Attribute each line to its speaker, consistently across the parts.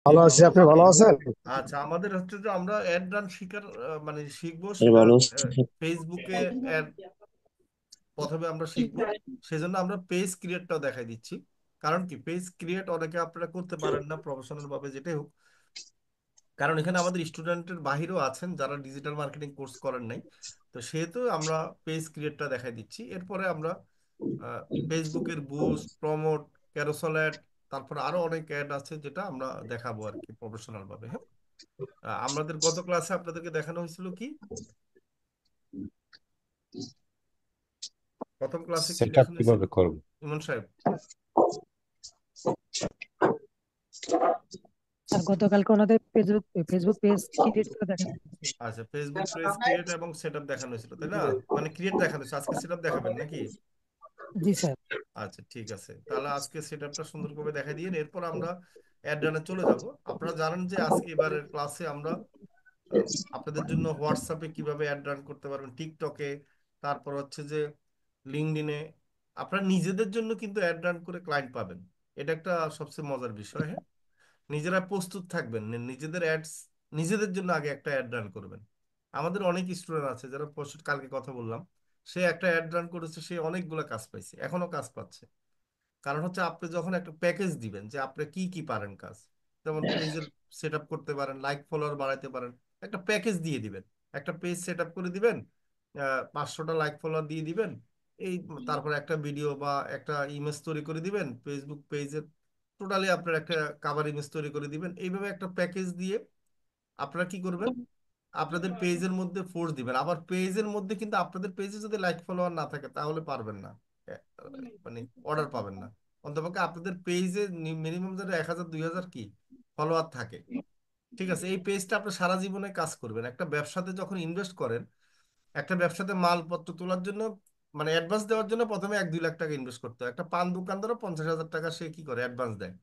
Speaker 1: ভালো আছি, আপনি ভালো আছেন?
Speaker 2: আচ্ছা, আমাদের হচ্ছে যে আমরা অ্যাড রান শিকার মানে শিখবো
Speaker 1: এই
Speaker 2: সেটা।
Speaker 1: ভালো আছি।
Speaker 2: ফেসবুকে অ্যাড প্রথমে আমরা শিখবো। সেজন্য আমরা পেজ ক্রিয়েটটাও দেখাই দিচ্ছি। কারণ কি, পেজ ক্রিয়েট অনেকে আপনারা করতে পারেন না প্রফেশনাল ভাবে, যেটাই হোক। কারণ এখানে আমাদের স্টুডেন্টের বাহিরেও আছেন যারা ডিজিটাল মার্কেটিং কোর্স করেন নাই। তো সেহেতু আমরা পেজ ক্রিয়েটটা দেখাই দিচ্ছি। এরপরে আমরা ফেসবুকের বুস্ট, প্রমোট, ক্যারোসেল অ্যাড, তারপর আরো অনেক অ্যাড আছে যেটা আমরা দেখাবো আর কি প্রফেশনাল ভাবে। হ্যাঁ, আমাদের গত ক্লাসে আপনাদেরকে দেখানো হয়েছিল কি, প্রথম ক্লাসে কি
Speaker 1: সেট আপ
Speaker 2: দেখানো হয়েছিল
Speaker 1: কিভাবে করব?
Speaker 2: ইমন সাহেব?
Speaker 3: স্যার গতকালকে ওনাদের ফেসবুক ফেসবুক পেজ ক্রিয়েট করে দেখানো হয়েছে।
Speaker 2: আচ্ছা, ফেসবুক পেজ ক্রিয়েট এবং সেটআপ দেখানো হয়েছিল, তাই না? মানে ক্রিয়েট দেখানো হয়েছে, আজকে সেটআপ দেখাবেন নাকি?
Speaker 3: জি স্যার।
Speaker 2: আচ্ছা, ঠিক আছে, তাহলে আজকে সেটআপটা সুন্দর করে দেখাই দিয়ে এরপর আমরা অ্যাড রানে চলে যাব। আপনারা জানেন যে আজকে এবারের ক্লাসে আমরা আহ, আপনাদের জন্য হোয়াটসঅ্যাপে কিভাবে অ্যাড রান করতে পারবেন, টিকটকে, তারপর হচ্ছে যে লিঙ্কডইনে, আপনারা নিজেদের জন্য কিন্তু অ্যাড রান করে ক্লায়েন্ট পাবেন। এটা একটা সবচেয়ে মজার বিষয়। হ্যাঁ, নিজেরা প্রস্তুত থাকবেন, নিজেদের অ্যাডস নিজেদের জন্য আগে একটা অ্যাড রান করবেন। আমাদের অনেক স্টুডেন্ট আছে যারা কালকে কথা বললাম, সে একটা অ্যাড রান করেছে, সে অনেকগুলো কাজ পাইছে, এখনো কাজ পাচ্ছে। কারণ হচ্ছে আপনি যখন একটা প্যাকেজ দিবেন যে আপনি কি কি পারেন কাজ, যেমন পেজের সেট আপ করতে পারেন, লাইক ফলোয়ার বাড়াইতে পারেন, একটা প্যাকেজ দিয়ে দিবেন। একটা পেজ সেট আপ করে দিবেন, 500টা লাইক ফলোয়ার দিয়ে দিবেন, এই তারপর একটা ভিডিও বা একটা ইমেজ তৈরি করে দিবেন ফেসবুক পেজের, টোটালি আপনার একটা কাভার ইমেজ তৈরি করে দিবেন। এইভাবে একটা প্যাকেজ দিয়ে আপনারা কি করবেন, আপনাদের পেজের মধ্যে ফোর্স দিবেন। আবার পেজের মধ্যে কিন্তু আপনাদের পেজে যদি লাইক ফলোয়ার না থাকে তাহলে পারবেন না, মানে অর্ডার পাবেন না। অন্তপক্ষে আপনাদের পেজে মিনিমাম যেন 1000 2000 কি ফলোয়ার থাকে। ঠিক আছে, এই পেজটা আপনি সারা জীবনে কাজ করবেন। একটা ব্যবসাতে যখন ইনভেস্ট করেন, একটা ব্যবসাতে মালপত্র তোলার জন্য, মানে অ্যাডভান্স দেওয়ার জন্য প্রথমে 1 2 লাখ টাকা ইনভেস্ট করতে হয়। একটা পান দোকানদারও 50,000 টাকা সে কি করে অ্যাডভান্স দেয়।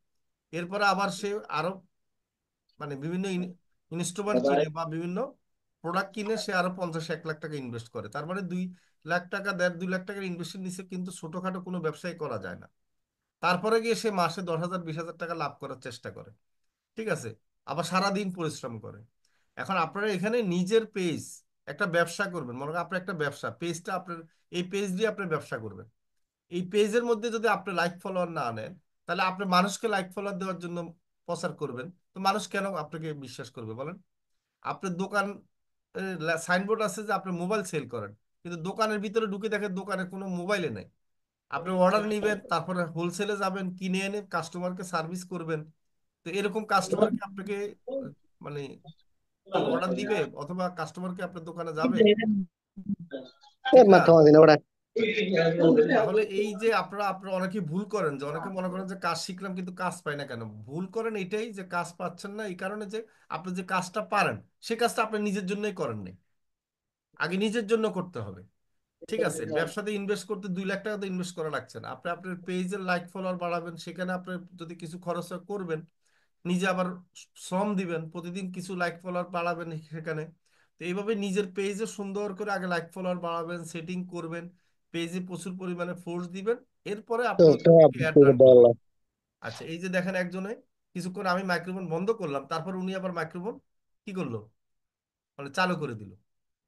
Speaker 2: এরপরে আবার সে আরো মানে বিভিন্ন ইনস্ট্রুমেন্ট কিনে বা বিভিন্ন প্রোডাক্ট কিনে সে আরো 50 1 লাখ টাকা ইনভেস্ট করে। তার মানে 2 লাখ টাকা, 1.5 2 লাখ টাকার ইনভেস্টের নিচে কিন্তু ছোটখাটো কোনো ব্যবসায় করা যায় না। তারপরে গিয়ে সে মাসে 10,000 20,000 টাকা লাভ করার চেষ্টা করে। ঠিক আছে, আবার সারাদিন পরিশ্রম করে। এখন আপনারা এখানে নিজের পেজ, একটা ব্যবসা করবেন, মনে করেন আপনার একটা ব্যবসা, পেজটা আপনার, এই পেজ দিয়ে আপনি ব্যবসা করবেন। এই পেজের মধ্যে যদি আপনি লাইক ফলোয়ার না আনেন, তাহলে আপনি মানুষকে লাইক ফলোয়ার দেওয়ার জন্য প্রচার করবেন, তো মানুষ কেন আপনাকে বিশ্বাস করবে বলেন? আপনার দোকান সাইনবোর্ড আছে যে আপনি মোবাইল সেল করেন, কিন্তু দোকানের ভিতরে ঢুকে দেখেন দোকানে কোনো মোবাইলে নেই। আপনি অর্ডার নিবেন, তারপরে হোলসেলে যাবেন, কিনে এনে কাস্টমারকে সার্ভিস করবেন। তো এরকম কাস্টমারকে আপনাকে আহ, মানে কি অর্ডার দিবে, অথবা কাস্টমার কি আপনার দোকানে যাবে? ঠিক না? তাহলে এই যে আপনারা আপনারা অনেকে ভুল করেন, যে অনেকে মনে করেন যে কাজ শিখলাম কিন্তু কাজ পাই না কেন। ভুল করেন এটাই, যে কাজ পাচ্ছেন না এই কারণে যে আপনি যে কাজটা পারেন সে কাজটা আপনি নিজের জন্যই করেন নাই। আগে নিজের জন্য করতে হবে। ঠিক আছে, ব্যবসাতে ইনভেস্ট করতে 2 লাখ টাকা তো ইনভেস্ট করা লাগছে না। আপনি আপনার পেজের লাইক ফলোয়ার বাড়াবেন, সেখানে আপনি যদি কিছু খরচ হয় করবেন, নিজে আবার শ্রম দিবেন, প্রতিদিন কিছু লাইক ফলোয়ার বাড়াবেন সেখানে। তো এইভাবে নিজের পেজে সুন্দর করে আগে লাইক ফলোয়ার বাড়াবেন, সেটিং করবেন, পেজে প্রচুর পরিমাণে ফোর্স দিবেন। এরপরে আপনি ওইখান থেকে অ্যাড রান করবেন। আচ্ছা, এই যে দেখেন একজনে কিছুক্ষণ আমি মাইক্রোফোন বন্ধ করলাম, তারপর উনি আবার মাইক্রোফোন কি করলো, মানে চালু করে দিল।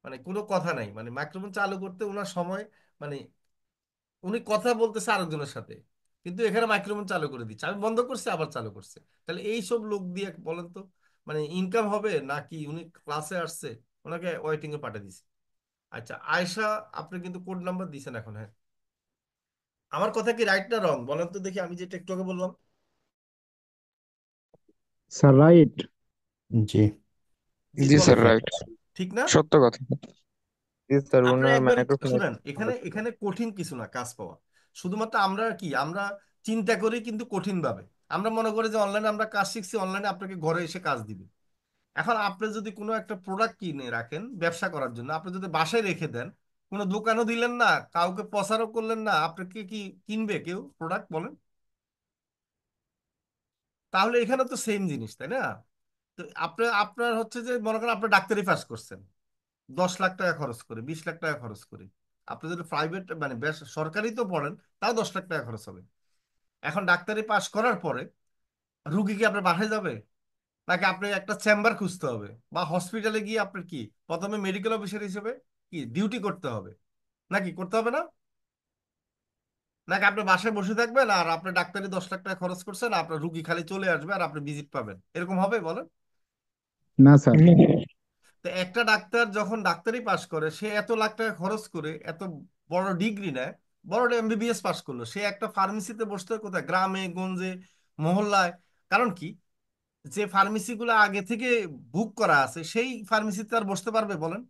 Speaker 2: মানে কোনো কথা নাই, মানে মাইক্রোফোন চালু করতে ওনার সময়, মানে উনি কথা বলতেছে আরেকজনের সাথে, কিন্তু এখানে মাইক্রোফোন চালু করে দিচ্ছে, আমি বন্ধ করছি আবার চালু করছে। তাহলে এই সব লোক দিয়ে বলেন তো, মানে ইনকাম হবে নাকি? উনি ক্লাসে আসছে, ওনাকে ওয়েটিং এ পাঠিয়ে দিছে। আচ্ছা আয়শা, আপনি কিন্তু কোড নাম্বার দিয়েছেন এখন। হ্যাঁ, আমার কথা কি রাইট না রং বলেন তো দেখি, আমি যেটা একটু আগে বললাম।
Speaker 1: Sir right.
Speaker 4: জি।
Speaker 2: জি
Speaker 4: জি
Speaker 2: বলেন,
Speaker 4: স্যার, রাইট।
Speaker 2: ঠিক না?
Speaker 4: সত্য কথা। জি স্যার,
Speaker 2: আপনি
Speaker 4: ওনার
Speaker 2: একবার
Speaker 4: মাইক্রোফোন।
Speaker 2: শুনেন, এখানে এখানে কঠিন কিছু না কাজ পাওয়া। শুধুমাত্র আমরা কি, আমরা চিন্তা করি কিন্তু কঠিন ভাবে। আমরা মনে করি যে অনলাইনে আমরা কাজ শিখছি, অনলাইনে আপনাকে ঘরে এসে কাজ দিবে। এখন আপনি যদি কোনো একটা প্রোডাক্ট কিনে রাখেন ব্যবসা করার জন্য, আপনি যদি বাসায় রেখে দেন, কোনো দোকানও দিলেন না, কাউকে প্রচারও করলেন না, আপনাকে কি কিনবে কেউ প্রোডাক্ট বলেন? তাহলে এখানে তো সেম জিনিস, তাই না? তো আপনার আপনার হচ্ছে যে মনে করেন আপনি ডাক্তারি পাস করছেন 10 লাখ টাকা খরচ করে, 20 লাখ টাকা খরচ করে। আপনি যদি প্রাইভেট মানে বেশ সরকারি তো পড়েন, তাও 10 লাখ টাকা খরচ হবে। এখন ডাক্তারি পাস করার পরে রুগী কি আপনার বাসায় যাবে? নাকি আপনি একটা চেম্বার খুঁজতে হবে, বা হসপিটালে গিয়ে আপনার কি প্রথমে মেডিকেল অফিসার হিসেবে কি ডিউটি করতে হবে, নাকি করতে হবে না? নাকি আপনি বাসায় বসে থাকবেন আর আপনি ডাক্তারি 10 লাখ টাকা খরচ করছেন, আপনার রুগী খালি চলে আসবে আর আপনি ভিজিট পাবেন, এরকম হবে বলেন?
Speaker 1: না স্যার।
Speaker 2: তো একটা ডাক্তার যখন ডাক্তারি পাশ করে, সে এত লাখ টাকা খরচ করে এত বড় ডিগ্রি নেয়, বড় এমবিবিএস পাশ করলো, সে একটা ফার্মেসিতে বসতে হয় কোথায়? গ্রামে গঞ্জে, মহল্লায়। কারণ কি, যে ফার্মেসি গুলো আগে থেকে বুক করা আছে সেই ফার্মেসিতে আর বসতে পারবে বলেন?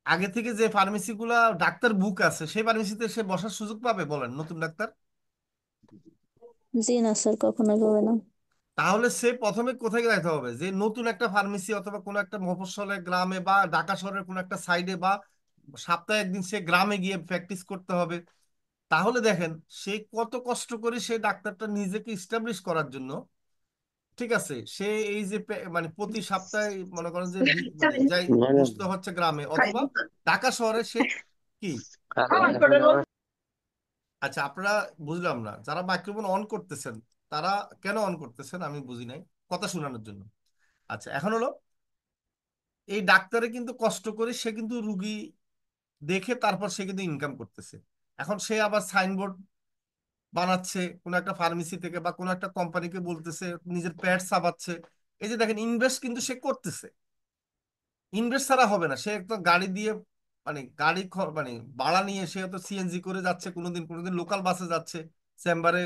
Speaker 2: আগে থেকে যে ফার্মেসি গুলা ডাক্তার বুক আছে সেই ফার্মেসিতে সে বসার সুযোগ পাবে বলেন, নতুন ডাক্তার?
Speaker 5: জি না স্যার, কখনোই হবে না।
Speaker 2: তাহলে সে প্রথমে কোথায় যেতে হবে? যে নতুন একটা ফার্মেসি অথবা কোনো একটা মফস্বলে গ্রামে বা ঢাকা শহরের কোনো একটা সাইডে, বা সপ্তাহে একদিন সে গ্রামে গিয়ে প্র্যাকটিস করতে হবে। তাহলে দেখেন সে কত কষ্ট করে সে ডাক্তারটা নিজেকে ইস্টাবলিশ করার জন্য, ঠিক আছে, সে এই যে মানে প্রতি সপ্তাহে মনে করেন যে মানে যাই বসতে হচ্ছে গ্রামে অথবা ঢাকা শহরে, সে কি। আচ্ছা, আপনারা বুঝলাম না, যারা মাইক্রোফোন অন করতেছেন তারা কেন অন করতেছেন আমি বুঝি নাই, কথা শোনানোর জন্য। আচ্ছা, এখন হলো এই ডাক্তারে কিন্তু কষ্ট করে সে কিন্তু রুগী দেখে তারপর সে কিন্তু ইনকাম করতেছে। এখন সে আবার সাইনবোর্ড বানাচ্ছে কোনো একটা ফার্মেসি থেকে বা কোনো একটা কোম্পানিকে বলতেছে, নিজের প্যাড ছাপাচ্ছে। এই যে দেখেন, ইনভেস্ট কিন্তু সে করতেছে। ইনভেস্ট ছাড়া হবে না। সে তো গাড়ি দিয়ে মানে গাড়ি মানে ভাড়া নিয়ে সে তো সিএনজি করে যাচ্ছে, কোনোদিন কোনোদিন লোকাল বাসে যাচ্ছে চেম্বারে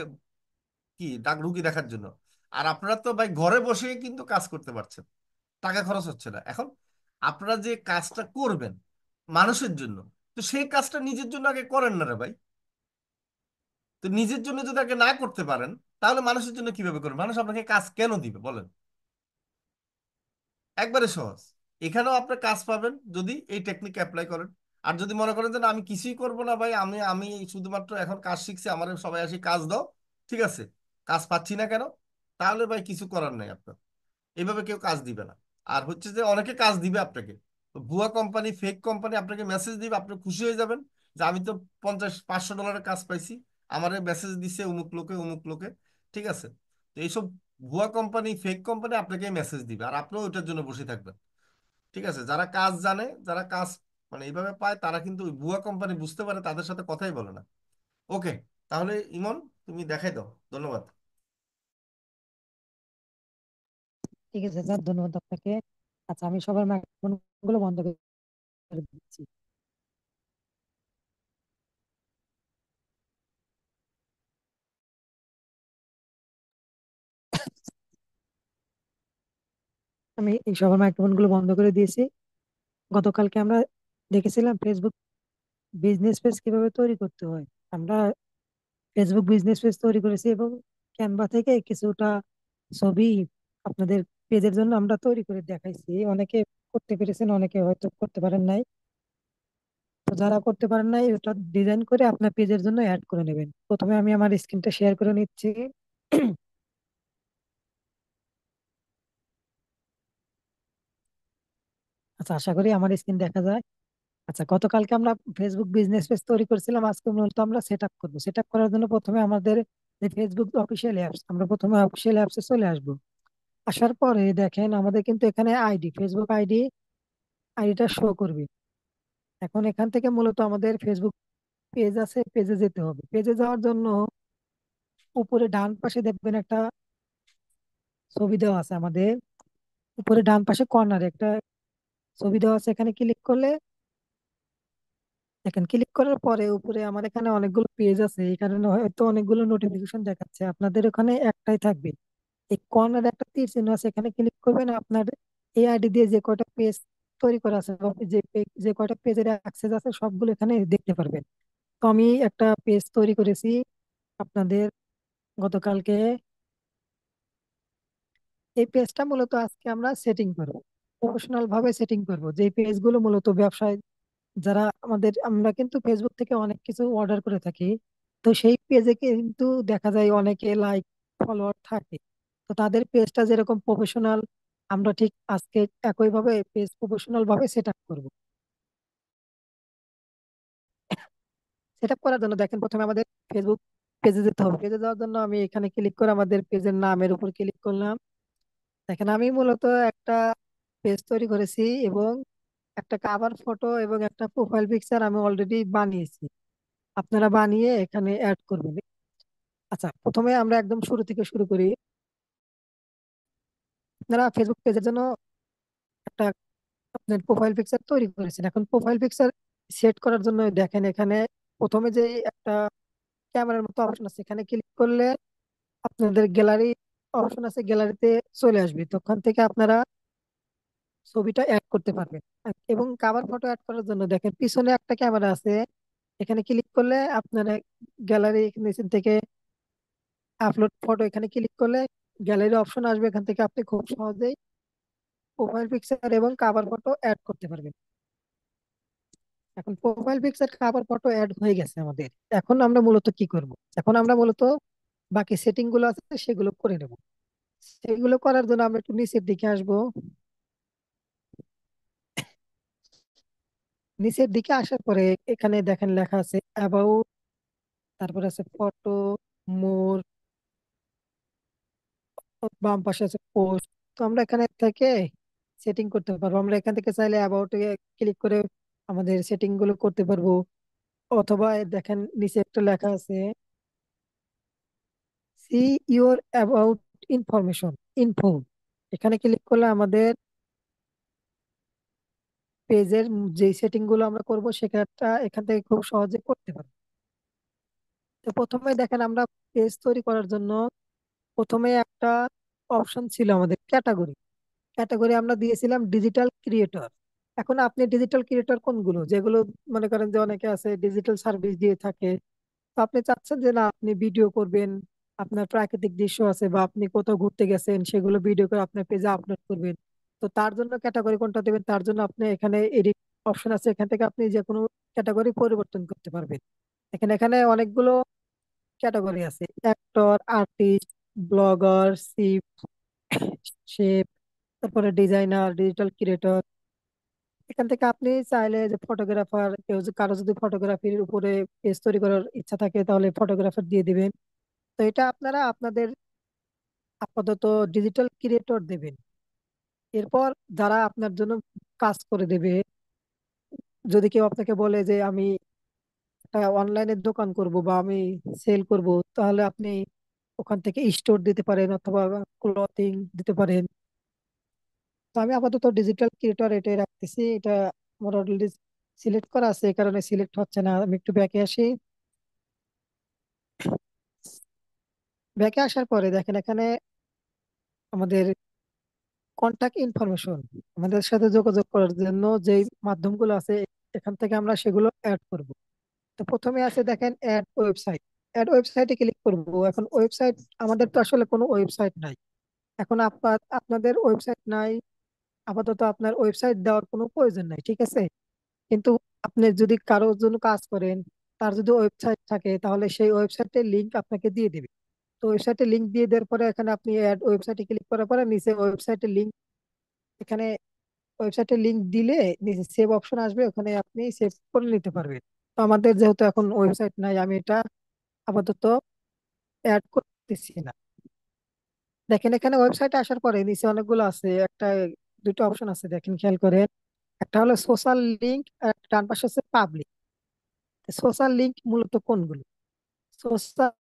Speaker 2: কি রুগী দেখার জন্য। আর আপনারা তো ভাই ঘরে বসে কিন্তু কাজ করতে পারছেন, টাকা খরচ হচ্ছে না। এখন আপনারা যে কাজটা করবেন মানুষের জন্য, তো সেই কাজটা নিজের জন্য আগে করেন না রে ভাই। তো নিজের জন্য যদি আগে না করতে পারেন, তাহলে মানুষের জন্য কিভাবে করবেন? মানুষ আপনাকে কাজ কেন দিবে বলেন? একবারে সহজ। এখানেও আপনি কাজ পাবেন যদি এই টেকনিক অ্যাপ্লাই করেন। আর যদি মনে করেন যে না, আমি কিছুই করব না ভাই, আমি আমি শুধুমাত্র এখন কাজ শিখছি, আমার সবাই আসি কাজ দাও, ঠিক আছে, কাজ পাচ্ছি না কেন, তাহলে ভাই কিছু করার নাই আপনার। এইভাবে কেউ কাজ দিবে না। আর হচ্ছে যে অনেকে কাজ দিবে আপনাকে, ভুয়া কোম্পানি, ফেক কোম্পানি আপনাকে মেসেজ দিবে, আপনি খুশি হয়ে যাবেন যে আমি তো 50-500 ডলারের কাজ পাইছি, আমারে মেসেজ দিছে অমুক লোকে অমুক লোকে, ঠিক আছে। তো এইসব ভুয়া কোম্পানি, ফেক কোম্পানি আপনাকে মেসেজ দিবে আর আপনিও ওইটার জন্য বসে থাকবেন, ঠিক আছে। যারা কাজ জানে, যারা কাজ মানে এইভাবে পায়, তারা কিন্তু ওই ভুয়া কোম্পানি বুঝতে পারে, তাদের সাথে কথাই বলে না। ওকে, তাহলে ইমন, তুমি দেখাই দাও। ধন্যবাদ।
Speaker 3: ঠিক আছে স্যার, ধন্যবাদ আপনাকে। আচ্ছা, আমি সবার মাইক্রোফোন গুলো বন্ধ করে দিচ্ছি। আমি এই সবার মাইক্রোফোন গুলো বন্ধ করে দিয়েছি। গতকালকে আমরা দেখেছিলাম ফেসবুক বিজনেস পেজ কিভাবে তৈরি করতে হয়। আমরা ফেসবুক বিজনেস পেজ তৈরি করেছি এবং ক্যানভা থেকে কিছুটা ছবি আপনাদের পেজের জন্য আমরা তৈরি করে দেখাইছি। অনেকে করতে পেরেছেন, অনেকে হয়তো করতে পারেন নাই। তো যারা করতে পারেন নাই, ওটা ডিজাইন করে আপনার পেজের জন্য অ্যাড করে নেবেন। প্রথমে আমি আমার স্ক্রিনটা শেয়ার করে নিচ্ছি। আচ্ছা, আশা করি আমার স্ক্রিন দেখা যায়। আচ্ছা, গতকালকে আমরা ফেসবুক বিজনেস পেজ তৈরি করেছিলাম। আজকে মূলত আমরা সেট আপ করবো। সেট আপ করার জন্য প্রথমে আমাদের যে ফেসবুক অফিসিয়াল অ্যাপস, আমরা প্রথমে অফিসিয়াল অ্যাপসে চলে আসবো। আসার পরে দেখেন আমাদের কিন্তু এখানে আইডি, ফেসবুক আইডিটা শো করবে। এখন এখান থেকে মূলত আমাদের ফেসবুক পেজ আছে, পেজে যেতে হবে। পেজে যাওয়ার জন্য উপরে ডান পাশে দেখবেন একটা ছবি দেওয়া আছে আমাদের। উপরে ডান পাশে কর্নারে একটা ছবি দেওয়া আছে, এখানে ক্লিক করলে দেখেন, ক্লিক করার পরে উপরে আমার এখানে অনেকগুলো পেজ আছে, এই কারণে হয়তো অনেকগুলো নোটিফিকেশন দেখাচ্ছে। আপনাদের ওখানে একটাই থাকবে। এই কর্নারে একটা তীর চিহ্ন আছে, এখানে ক্লিক করবেন। আপনার এই আইডি দিয়ে যে কয়টা পেজ তৈরি করা আছে বা যে কয়টা পেজের অ্যাক্সেস আছে সবগুলো এখানে দেখতে পারবেন। তো আমি একটা পেজ তৈরি করেছি আপনাদের গতকালকে। এই পেজটা মূলত আজকে আমরা সেটিং করব, প্রফেশনাল ভাবে সেটিং করব। যে পেজগুলো মূলত ব্যবসায়, যারা আমরা কিন্তু ফেসবুক থেকে অনেক কিছু অর্ডার করে থাকি। তো সেই পেজে কিন্তু দেখা যায় অনেকে লাইক ফলোয়ার থাকে। তো তাদের পেজটা যেরকম প্রফেশনাল, আমরা ঠিক আজকে একই ভাবে পেজ প্রফেশনাল ভাবে সেট আপ করবো। সেট আপ করার জন্য দেখেন প্রথমে আমাদের ফেসবুক পেজে যেতে হবে। পেজে যাওয়ার জন্য আমি এখানে ক্লিক করে আমাদের পেজের নামের উপর ক্লিক করলাম। দেখেন আমি মূলত একটা পেজ তৈরি করেছি এবং একটা কাভার ফটো এবং একটা প্রোফাইল পিকচার আমি অলরেডি বানিয়েছি। আপনারা বানিয়ে এখানে অ্যাড করবেন। আচ্ছা, প্রথমে আমরা একদম শুরু থেকে শুরু করি। আপনারা ফেসবুক পেজের জন্য একটা আপনার প্রোফাইল পিকচার তৈরি করেছেন। এখন প্রোফাইল পিকচার সেট করার জন্য দেখেন এখানে প্রথমে যে একটা ক্যামেরার মতো অপশন আছে, এখানে ক্লিক করলে আপনাদের গ্যালারি অপশন আছে, গ্যালারিতে চলে আসবে। তখন থেকে আপনারা ছবিটা অ্যাড করতে পারবেন। এবং কাভার ফটো অ্যাড করার জন্য দেখেন পিছনে একটা ক্যামেরা আছে, এখানে ক্লিক করলে আপনারা গ্যালারি নিচের থেকে আপলোড ফটো এখানে ক্লিক করলে গ্যালারি অপশন আসবে। এখান থেকে আপনি খুব সহজেই প্রোফাইল পিকচার এবং কাভার ফটো অ্যাড করতে পারবেন। এখন profile picture cover photo add হয়ে গেছে আমাদের। এখন আমরা মূলত কি করব? এখন আমরা মূলত বাকি সেটিং গুলো আছে সেগুলো করে নেব। সেগুলো করার জন্য আমরা একটু নিচের দিকে আসব। নিচের দিকে আসার পরে এখানে দেখেন লেখা আছে অ্যাবাউট, তারপরে আছে ফটো, মোর, বাম পাশে আছে পোস্ট। তো আমরা এখানে থেকে সেটিং করতে পারবো। আমরা এখান থেকে চাইলে অ্যাবাউট ক্লিক করে আমাদের সেটিং গুলো করতে পারবো। অথবা দেখেন নিচে একটা লেখা আছে see your about information, info. এখানে ক্লিক করলে আমাদের পেজের যে সেটিং গুলো আমরা করব সেটা এখান থেকে খুব সহজে করতে পারবো। তো প্রথমে দেখেন আমরা পেজ তৈরি করার জন্য প্রথমে একটা অপশন ছিল আমাদের ক্যাটাগরি। ক্যাটাগরি আমরা দিয়েছিলাম ডিজিটাল ক্রিয়েটর। এখন আপনি ডিজিটাল ক্রিয়েটর কোনগুলো, যেগুলো মনে করেন যে অনেকে আছে ডিজিটাল সার্ভিস দিয়ে থাকে, তো আপনি চাচ্ছেন যে না আপনি ভিডিও করবেন, আপনার প্রাকৃতিক দৃশ্য আছে বা আপনি কোথাও ঘুরতে গেছেন সেগুলো ভিডিও করে আপনার পেজে আপলোড করবেন। তো তার জন্য ক্যাটাগরি কোনটা দেবেন, তার জন্য আপনি এখানে এডিট অপশন আছে, এখান থেকে আপনি যে কোনো ক্যাটাগরি পরিবর্তন করতে পারবেন। এখানে এখানে অনেকগুলো ক্যাটাগরি আছে, অ্যাক্টর, আর্টিস্ট, ব্লগার, শেফ, তারপরে ডিজাইনার, ডিজিটাল ক্রিয়েটর। এখান থেকে আপনি চাইলে যে ফটোগ্রাফার, কেউ কারো যদি ফটোগ্রাফির উপরে পেজ তৈরি করার ইচ্ছা থাকে তাহলে ফটোগ্রাফার দিয়ে দিবেন। তো এটা আপনারা আপনাদের আপাতত ডিজিটাল ক্রিয়েটর দেবেন। এরপর যারা আপনার জন্য কাজ করে দেবে, যদি কেউ আপনাকে বলে যে আমি একটা অনলাইনে দোকান করব বা আমি সেল করব, তাহলে আপনি ওখান থেকে স্টোর দিতে পারেন অথবা ক্লথিং দিতে পারেন। তো আমি আপাতত ডিজিটাল ক্রিয়েটর এটাই রাখতেছি। এটা আমার অলরেডি সিলেক্ট করা আছে, এই কারণে সিলেক্ট হচ্ছে না। আমি একটু ব্যাকে আসি। ব্যাকে আসার পরে দেখেন এখানে আমাদের কন্টাক্ট ইনফরমেশন, আমাদের সাথে যোগাযোগ করার জন্য যে মাধ্যমগুলো আছে এখান থেকে আমরা সেগুলো অ্যাড করব। তো প্রথমে আছে দেখেন অ্যাড ওয়েবসাইট। অ্যাড ওয়েবসাইটে ক্লিক করব। এখন ওয়েবসাইট, আমাদের তো আসলে কোনো ওয়েবসাইট নাই। এখন আপনাদের ওয়েবসাইট নাই, আপাতত আপনার ওয়েবসাইট দেওয়ার কোনো প্রয়োজন নাই, ঠিক আছে। কিন্তু আপনি যদি কারোর জন্য কাজ করেন, তার যদি ওয়েবসাইট থাকে তাহলে সেই ওয়েবসাইটের লিংক আপনাকে দিয়ে দিবে। তো ওয়েবসাইটের লিংক দিয়ে দেওয়ার পরে এখানে আপনি অ্যাড ওয়েবসাইটে ক্লিক করার পরে নিচে ওয়েবসাইটের লিংক, এখানে ওয়েবসাইটের লিংক দিলে নিচে সেভ অপশন আসবে, ওখানে আপনি সেভ করে নিতে পারবেন। তো আমাদের যেহেতু এখন ওয়েবসাইট নাই, আমি এটা আপাতত অ্যাড করতেছি না। দেখেন এখানে ওয়েবসাইটে আসার পরে নিচে অনেকগুলো আছে, একটা দুটো অপশন আছে দেখেন, খেয়াল করেন। একটা হলো সোশ্যাল লিংক আর ডান পাশে হচ্ছে পাবলিক। সোশ্যাল লিংক মূলত কোনগুলো? সোশ্যাল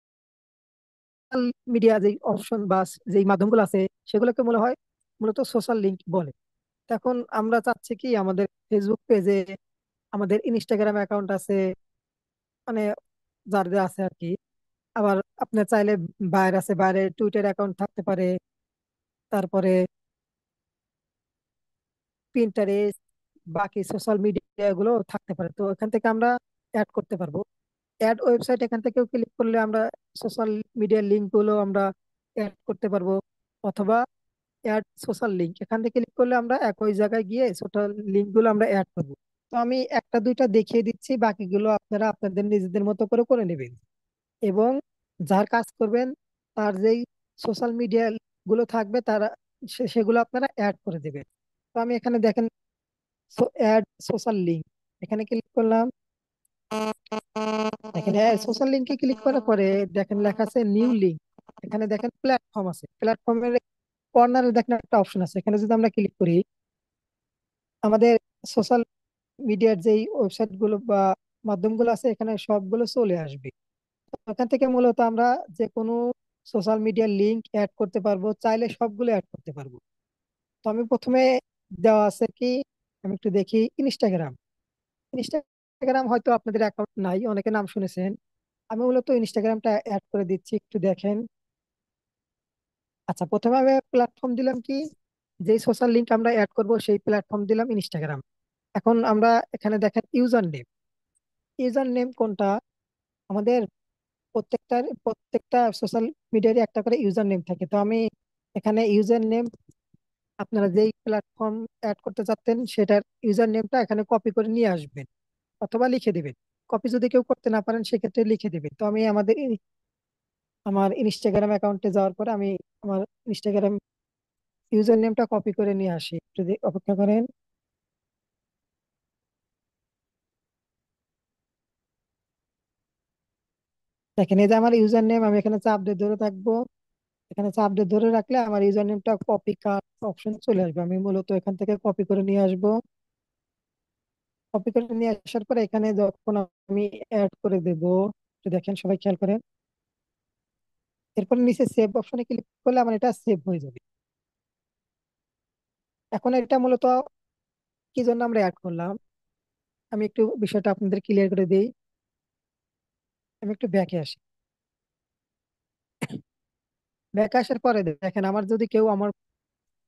Speaker 3: মিডিয়া যে অপশন বা যে মাধ্যমগুলো আছে সেগুলোকে মূলত সোশ্যাল লিংক বলে। তো এখন আমরা চাচ্ছি কি আমাদের ফেসবুক পেজে, আমাদের ইনস্টাগ্রাম অ্যাকাউন্ট আছে, মানে যার যা আছে আর কি। আবার আপনার চাইলে বাইরে আছে, বাইরে টুইটার অ্যাকাউন্ট থাকতে পারে, তারপরে পিন্টারেস্ট, বাকি সোশ্যাল মিডিয়া গুলো থাকতে পারে। তো এখান থেকে আমরা অ্যাড করতে পারবো। অ্যাড ওয়েবসাইট এখান থেকেও ক্লিক করলে আমরা সোশ্যাল মিডিয়ার লিঙ্ক গুলো আমরা অ্যাড করতে পারবো। অথবা অ্যাড সোশ্যাল লিঙ্ক, এখান থেকে ক্লিক করলে আমরা একই জায়গায় গিয়ে সোশ্যাল লিঙ্ক গুলো আমরা অ্যাড করবো। তো আমি একটা দুইটা দেখিয়ে দিচ্ছি, বাকিগুলো আপনারা আপনাদের নিজেদের মতো করে করে নেবেন। এবং যার কাজ করবেন তার যেই সোশ্যাল মিডিয়া গুলো থাকবে তারা সেগুলো আপনারা অ্যাড করে দেবেন। তো আমি এখানে দেখেন অ্যাড সোশ্যাল লিঙ্ক, এখানে ক্লিক করলাম। দেখেন সোশ্যাল লিঙ্কে ক্লিক করার পরে দেখেন লেখা আছে নিউ লিঙ্ক। এখানে দেখেন প্ল্যাটফর্ম আছে, প্ল্যাটফর্মের কর্নারে দেখেন একটা অপশন আছে, এখানে যদি আমরা ক্লিক করি আমাদের সোশ্যাল মিডিয়ার যেই ওয়েবসাইট গুলো বা মাধ্যমগুলো আছে এখানে সবগুলো চলে আসবে। এখান থেকে মূলত আমরা যে কোনো সোশ্যাল মিডিয়ার লিংক অ্যাড করতে পারবো, চাইলে সবগুলো অ্যাড করতে পারবো। তো আমি প্রথমে দেওয়া আছে কি, আমি একটু দেখি ইনস্টাগ্রাম। ইনস্টাগ্রাম হয়তো আপনাদের অ্যাকাউন্ট নাই, অনেকে নাম শুনেছেন। আমি মূলত ইনস্টাগ্রামটা অ্যাড করে দিচ্ছি, একটু দেখেন। আচ্ছা, প্রথমে আমি প্ল্যাটফর্ম দিলাম কি, যেই সোশ্যাল লিংক আমরা অ্যাড করব সেই প্ল্যাটফর্ম দিলাম ইনস্টাগ্রাম। এখন আমরা এখানে দেখেন ইউজার নেম। ইউজার নেম কোনটা, আমাদের প্রত্যেকটা সোশ্যাল মিডিয়ারই একটা করে ইউজার নেম থাকে। তো আমি এখানে ইউজার নেম, আপনারা যেই প্ল্যাটফর্ম অ্যাড করতে চাচ্ছেন সেটার ইউজার নেমটা এখানে কপি করে নিয়ে আসবেন অথবা লিখে দিবেন। কপি যদি কেউ করতে না পারেন সেক্ষেত্রে লিখে দিবেন। তো আমি আমার ইনস্টাগ্রাম অ্যাকাউন্টে যাওয়ার পরে আমি আমার ইনস্টাগ্রাম ইউজার নেমটা কপি করে নিয়ে আসি, একটু অপেক্ষা করেন। দেখেন এই যে আমার ইউজার নেম, আমি এখানে চাপ দিয়ে ধরে থাকবো। এখানে চাপ দিয়ে ধরে রাখলে আমার ইউজার নেমটা কপি কাট অপশন চলে আসবে। আমি মূলত এখান থেকে কপি করে নিয়ে আসবো। কপি করে নিয়ে আসার পরে এখানে যখন আমি অ্যাড করে দেব, একটু দেখেন সবাই খেয়াল করেন। এরপর নিচে সেভ অপশনে ক্লিক করলে আমার এটা সেভ হয়ে যাবে। এখন এটা মূলত কি জন্য আমরা অ্যাড করলাম, আমি একটু বিষয়টা আপনাদের ক্লিয়ার করে দিই। আমি একটু ব্যাকে আসি। ব্যাকে আসার পরে দেখেন আমার যদি কেউ আমার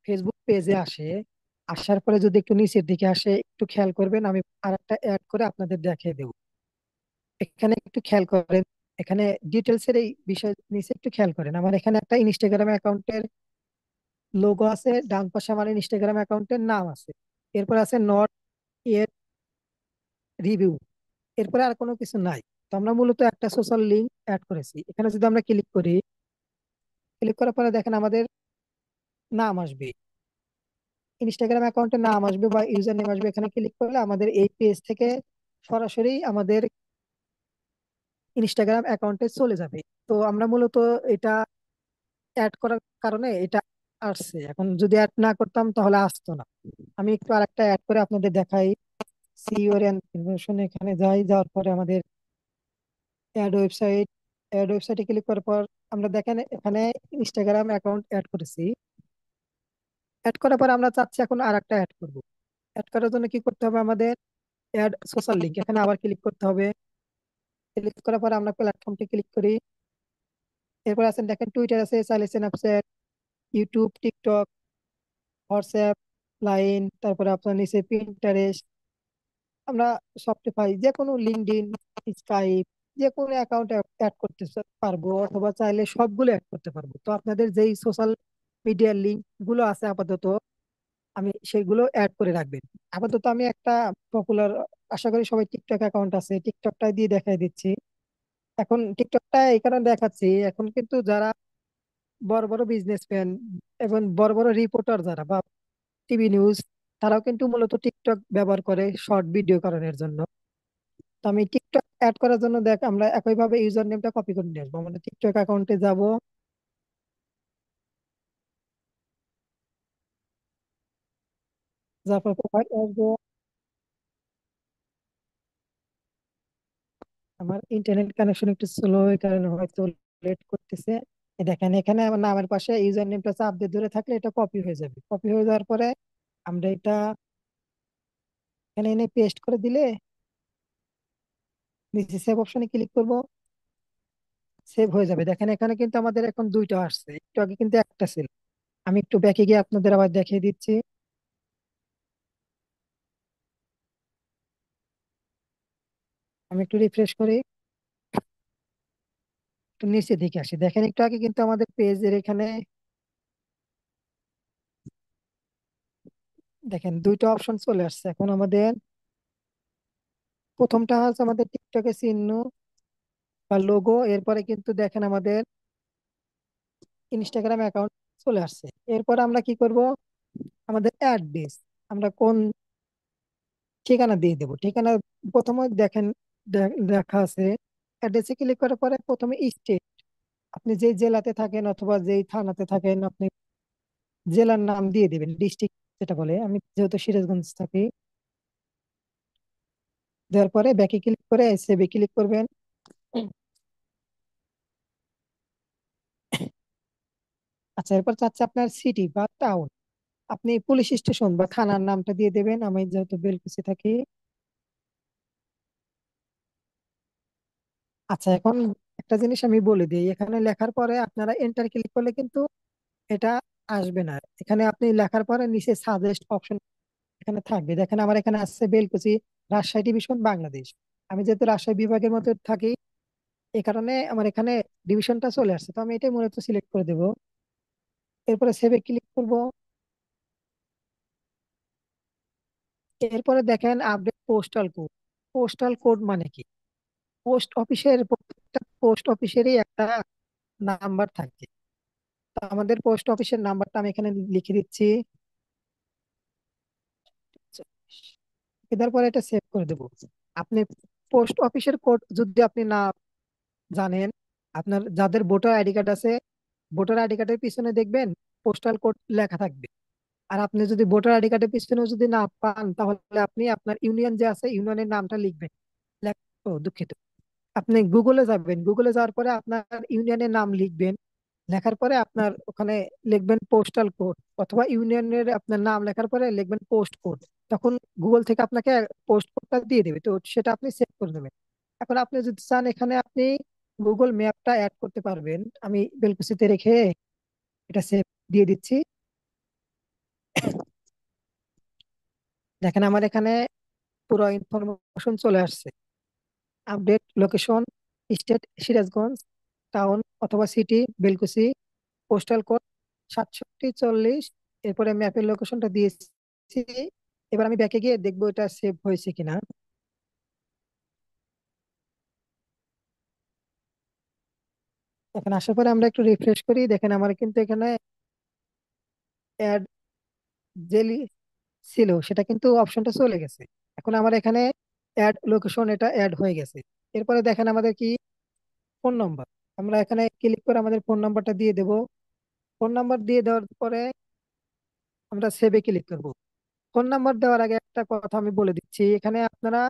Speaker 3: ফেসবুক পেজে আসে, আসার পরে যদি একটু নিচের দিকে আসে একটু খেয়াল করবেন, আমি আরেকটা অ্যাড করে আপনাদের দেখিয়ে দেবো। এখানে একটু খেয়াল করেন, এখানে ডিটেলস এর এই বিষয় নিচে একটু খেয়াল করেন। আমার এখানে একটা ইনস্টাগ্রাম অ্যাকাউন্টের লোগো আছে, ডান পাশে আমার ইনস্টাগ্রাম অ্যাকাউন্টের নাম আছে, এরপর আছে নট ইয়েট রিভিউ, এরপরে আর কোনো কিছু নাই। তো আমরা মূলত একটা সোশ্যাল লিংক অ্যাড করেছি। এখানে যদি আমরা ক্লিক করি, ক্লিক করার পরে দেখেন আমাদের নাম আসবে, ইনস্টাগ্রাম অ্যাকাউন্টের নাম আসবে বা ইউজার নেম আসবে। এখানে ক্লিক করলে আমাদের এই পেজ থেকে সরাসরি আমাদের ইনস্টাগ্রাম অ্যাকাউন্টে চলে যাবে। তো আমরা মূলত এটা অ্যাড করার কারণে এটা আসছে, এখন যদি অ্যাড না করতাম তাহলে আসতো না। আমি একটু আরেকটা অ্যাড করে আপনাদের দেখাই। সিওর ইনফরমেশন এখানে যাই, যাওয়ার পরে আমাদের অ্যাড ওয়েবসাইটে ক্লিক করার পর আমরা দেখেন এখানে ইনস্টাগ্রাম অ্যাকাউন্ট অ্যাড করেছি। অ্যাড করার পর আমরা চাচ্ছি এখন আর একটা অ্যাড করবো। অ্যাড করার জন্য কি করতে হবে, আমাদের অ্যাড সোশ্যাল লিঙ্ক এখানে আবার ক্লিক করতে হবে। ক্লিক করার পর আমরা প্ল্যাটফর্মটি ক্লিক করি। এরপর আছেন দেখেন টুইটার আছে, চাইলে Snapchat, YouTube, TikTok, WhatsApp, line, তারপরে আপনার নিচে পিন্টারেস্ট, আমরা শপিফাই, যে কোনো লিঙ্কডইন, স্কাইপ, যে কোনো অ্যাকাউন্ট অ্যাড করতে পারবো অথবা চাইলে সবগুলো অ্যাড করতে পারবো। তো আপনাদের যেই সোশ্যাল মিডিয়ার লিঙ্ক গুলো আছে আপাতত আমি সেগুলো অ্যাড করে রাখবেন। আপাতত আমি একটা পপুলার, আশা করি সবাই টিকটক অ্যাকাউন্ট আছে, টিকটকটাই দিয়ে দেখাই দিচ্ছি। এখন টিকটকটা এই কারণে দেখাচ্ছি, এখন কিন্তু যারা বড় বড় বিজনেসম্যান এবং বড় বড় রিপোর্টার যারা বা টিভি নিউজ, তারাও কিন্তু মূলত টিকটক ব্যবহার করে শর্ট ভিডিও করানোর জন্য। তো আমি টিকটক অ্যাড করার জন্য দেখ আমরা একইভাবে ইউজার নেমটা কপি করে নিয়ে আসবো। আমাদের টিকটক অ্যাকাউন্টে যাব, যারপর প্রোফাইল আসবো। আমার ইন্টারনেট কানেকশন একটু স্লো, এই কারণে হয়তো লেট করতেছে। দেখেন এখানে আমার নামের পাশে ইউজার নেমটা চাপ দিয়ে ধরে থাকলে এটা কপি হয়ে যাবে। কপি হয়ে যাওয়ার পরে আমরা এটা এখানে এনে পেস্ট করে দিলে নিচে সেভ অপশনে ক্লিক করব, সেভ হয়ে যাবে। দেখেন এখানে কিন্তু আমাদের এখন দুইটা আসছে, একটু আগে কিন্তু একটা ছিল। আমি একটু ব্যাকে গিয়ে আপনাদের আবার দেখিয়ে দিচ্ছি। আমি একটু রিফ্রেশ করি, একটু নিচে দিকে আসি। দেখেন একটু আগে কিন্তু আমাদের পেজের এখানে দেখেন দুইটা অপশন চলে আসছে। এখন আমাদের প্রথমটা হচ্ছে আমাদের টিকটকের চিহ্ন বা লোগো, এরপরে কিন্তু দেখেন আমাদের ইনস্টাগ্রাম অ্যাকাউন্ট চলে আসছে। এরপর আমরা কি করব, আমাদের অ্যাড্রেস আমরা কোন ঠিকানা দিয়ে দেবো। ঠিকানা প্রথমে দেখেন লেখা আছে। অ্যাড্রেসে ক্লিক করার পরে প্রথমে স্টেট, আপনি যে জেলাতে থাকেন অথবা যেই থানাতে থাকেন আপনি জেলার নাম দিয়ে দিবেন, ডিস্ট্রিক্ট যেটা বলে। আমি যেহেতু সিরাজগঞ্জ থাকি, দেওয়ার পরে ব্যাকে ক্লিক করে সেভে ক্লিক করবেন। আচ্ছা, এরপর চাচ্ছে আপনার সিটি বা টাউন, আপনি পুলিশ স্টেশন বা থানার নামটা দিয়ে দেবেন। আমি যেহেতু বেলকুচি থাকি। আচ্ছা, এখন একটা জিনিস আমি বলে দিই, এখানে লেখার পরে আপনারা এন্টার ক্লিক করলে কিন্তু এটা আসবে না। এখানে আপনি লেখার পরে নিচে সাজেস্ট অপশন এখানে থাকবে। দেখেন আমার এখানে আছে বেলকুচি, রাজশাহী ডিভিশন, বাংলাদেশ। আমি যেহেতু রাজশাহী বিভাগের মধ্যে থাকি, এই কারণে আমার এখানে ডিভিশনটা চলে আসছে, তো আমি এটাই মূলত সিলেক্ট করে দেবো। এরপরে সেভে ক্লিক করব। এরপরে দেখেন update postal code. Postal code মানে কি? পোস্ট অফিসের, প্রত্যেকটা পোস্ট অফিসেরই একটা নাম্বার থাকে। তো আমাদের পোস্ট অফিসের নাম্বারটা আমি এখানে লিখে দিচ্ছি। দেওয়ার পরে এটা সেভ করে দেবো। আপনি পোস্ট অফিসের কোড যদি আপনি না জানেন, আপনার যাদের ভোটার আইডি কার্ড আছে, ভোটার আইডি কার্ডের পিছনে দেখবেন পোস্টাল কোড লেখা থাকবে। আর আপনি যদি ভোটার আইডি কার্ডের পিছনেও যদি না পান, তাহলে আপনি আপনার ইউনিয়ন যে আছে ইউনিয়নের নামটা লিখবেন। ও দুঃখিত, আপনি গুগলে যাবেন, গুগলে যাওয়ার পরে আপনার ইউনিয়নের নাম লিখবেন। লেখার পরে আপনার ওখানে লিখবেন পোস্টাল কোড, অথবা ইউনিয়নের আপনার নাম লেখার পরে লিখবেন পোস্ট কোড। তখন গুগল থেকে আপনাকে পোস্ট কোডটা দিয়ে দেবে, তো সেটা আপনি সেভ করে দেবেন। এখন আপনি যদি চান এখানে আপনি গুগল ম্যাপটা অ্যাড করতে পারবেন। আমি বেলকুচিতে রেখে এটা সেভ দিয়ে দিচ্ছি। দেখেন আমার এখানে পুরো ইনফরমেশন চলে আসছে। Update location, state Sirajganj, town অথবা সিটি বেলকুচি, পোস্টাল কোড 6740। এরপরে ম্যাপের লোকেশনটা দিয়েছি। এবার আমি ব্যাকে গিয়ে দেখবো এটা সেভ হয়েছে কিনা। এখানে আসার পরে আমরা একটু রিফ্রেশ করি, দেখেন আমার কিন্তু এখানে অ্যাড জেলি ছিল, সেটা কিন্তু অপশনটা চলে গেছে। এখন আমার এখানে অ্যাড লোকেশন এটা অ্যাড হয়ে গেছে। এরপরে দেখেন আমাদের কি ফোন নম্বর, আমরা এখানে ক্লিক করে আমাদের ফোন নাম্বারটা দিয়ে দেব। ফোন নাম্বার দিয়ে দেওয়ার পরে আমরা সেভে ক্লিক করব। ফোন নাম্বার দেওয়ার আগে একটা কথা আমি বলে দিচ্ছি, এখানে আপনারা,